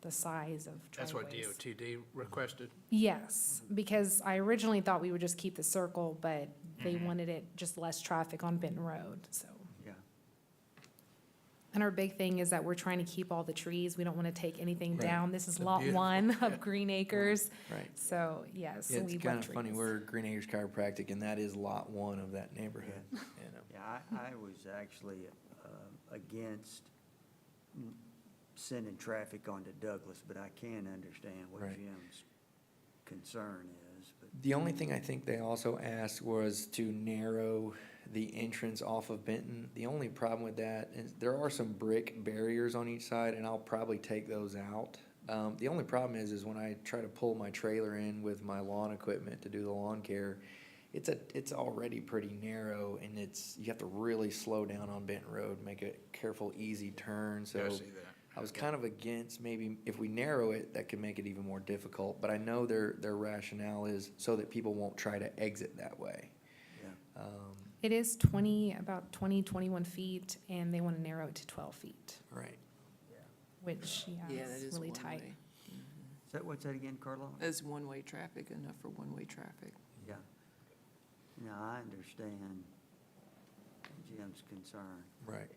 the size of That's what driveways. DOTD requested? Yes, because I originally thought we would just keep the circle, but they wanted it just less traffic on Benton Road, so. Yeah. And our big thing is that we're trying to keep all the trees. We don't want to take anything Right. down. This is It's lot beautiful. 1 of Green Acres. Right. So, yes, Yeah, we it's love kind of funny, trees. we're Green Acres Chiropractic, and that is lot 1 of that neighborhood, Yeah, I was actually against sending traffic onto Douglas, but I can understand what Right. Jim's concern is, but. The only thing I think they also asked was to narrow the entrance off of Benton. The only problem with that is there are some brick barriers on each side, and I'll probably take those out. The only problem is when I try to pull my trailer in with my lawn equipment to do the lawn care, it's already pretty narrow, and you have to really slow down on Benton Road, make a careful, easy turn, so. Yeah, I see that. I was kind of against, maybe if we narrow it, that could make it even more difficult, but I know their rationale is so that people won't try to exit that way. Yeah. It is about 21 feet, and they want to narrow it to 12 feet, Right. which, yeah, that is is really one tight. way. Is that, what's that again, Carlotta? That's one-way traffic, enough for one-way traffic. Yeah. No, I understand Jim's concern. Right.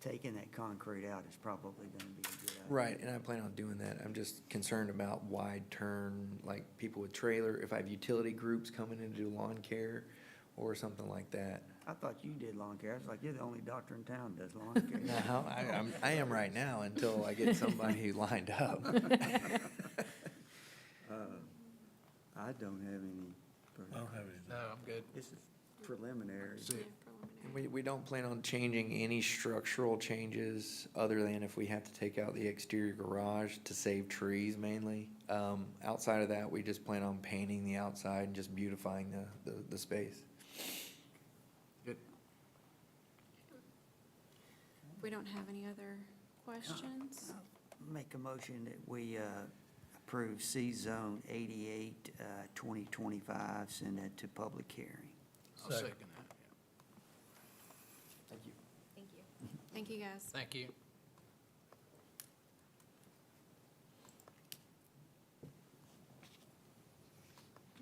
Taking that concrete out is probably gonna be a good idea. Right, and I plan on doing that. I'm just concerned about wide turn, like people with trailer, if I have utility groups coming in to do lawn care or something like that. I thought you did lawn care. I was like, you're the only doctor in town that does lawn care. No, I am right now until I get somebody lined up. I don't have any. I don't have any. No, I'm good. This is preliminary. See it. We don't plan on changing any structural changes other than if we have to take out the exterior garage to save trees mainly. Outside of that, we just plan on painting the outside and just beautifying the space. Good. We don't have any other questions? Make a motion that we approve C-Zone 88, 2025, send it to public hearing. I'll second that. Thank you. Thank you. Thank you, guys. Thank you.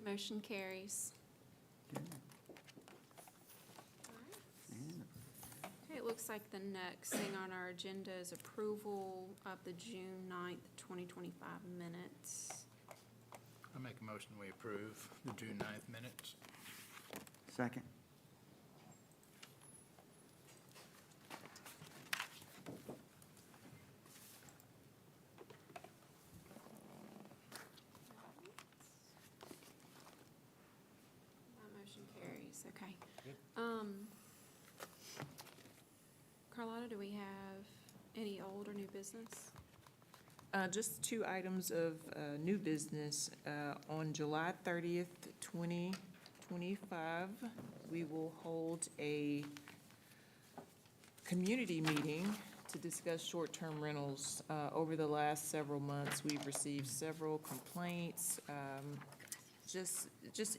Motion carries. Okay, it looks like the next thing on our agenda is approval of the June 9th, 2025 minutes. I make a motion we approve the June 9th minutes. Second. That motion carries, okay. Carlotta, do we have any old or new business? Just two items of new business. On July 30th, 2025, we will hold a community meeting to discuss short-term rentals. Over the last several months, we've received several complaints, just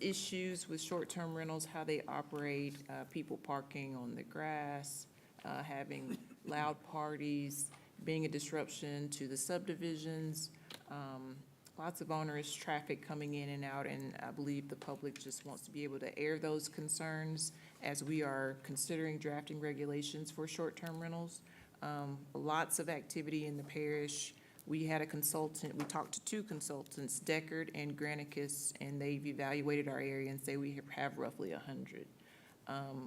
issues with short-term rentals, how they operate, people parking on the grass, having loud parties, being a disruption to the subdivisions, lots of onerous traffic coming in and out, and I believe the public just wants to be able to air those concerns as we are considering drafting regulations for short-term rentals. Lots of activity in the parish. We had a consultant, we talked to two consultants, Deckard and Granicus, and they've evaluated our area and say we have roughly 100.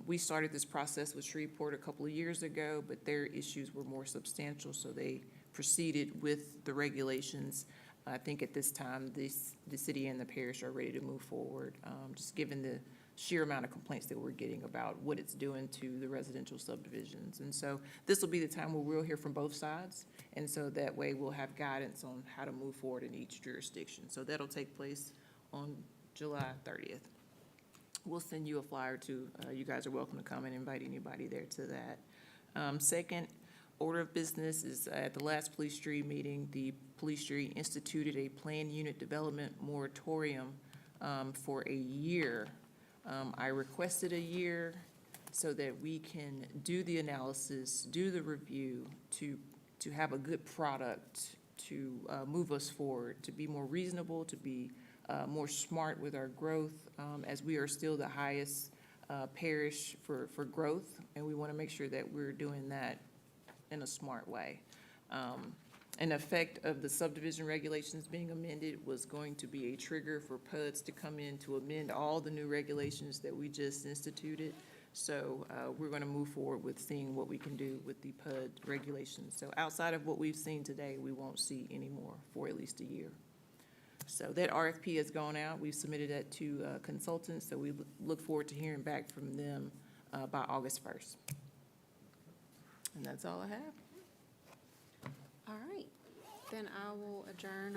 We started this process with Shreveport a couple of years ago, but their issues were more substantial, so they proceeded with the regulations. I think at this time, the city and the parish are ready to move forward, just given the sheer amount of complaints that we're getting about what it's doing to the residential subdivisions. And so this will be the time where we'll hear from both sides, and so that way we'll have guidance on how to move forward in each jurisdiction. So that'll take place on July 30th. We'll send you a flyer too. You guys are welcome to come and invite anybody there to that. Second order of business is at the last police jury meeting, the police jury instituted a planned unit development moratorium for a year. I requested a year so that we can do the analysis, do the review, to have a good product, to move us forward, to be more reasonable, to be more smart with our growth, as we are still the highest parish for growth, and we want to make sure that we're doing that in a smart way. An effect of the subdivision regulations being amended was going to be a trigger for PUDs to come in to amend all the new regulations that we just instituted. So we're going to move forward with seeing what we can do with the PUD regulations. So outside of what we've seen today, we won't see any more for at least a year. So that RFP has gone out. We've submitted that to consultants, so we look forward to hearing back from them by August 1st. And that's all I have. All right, then I will adjourn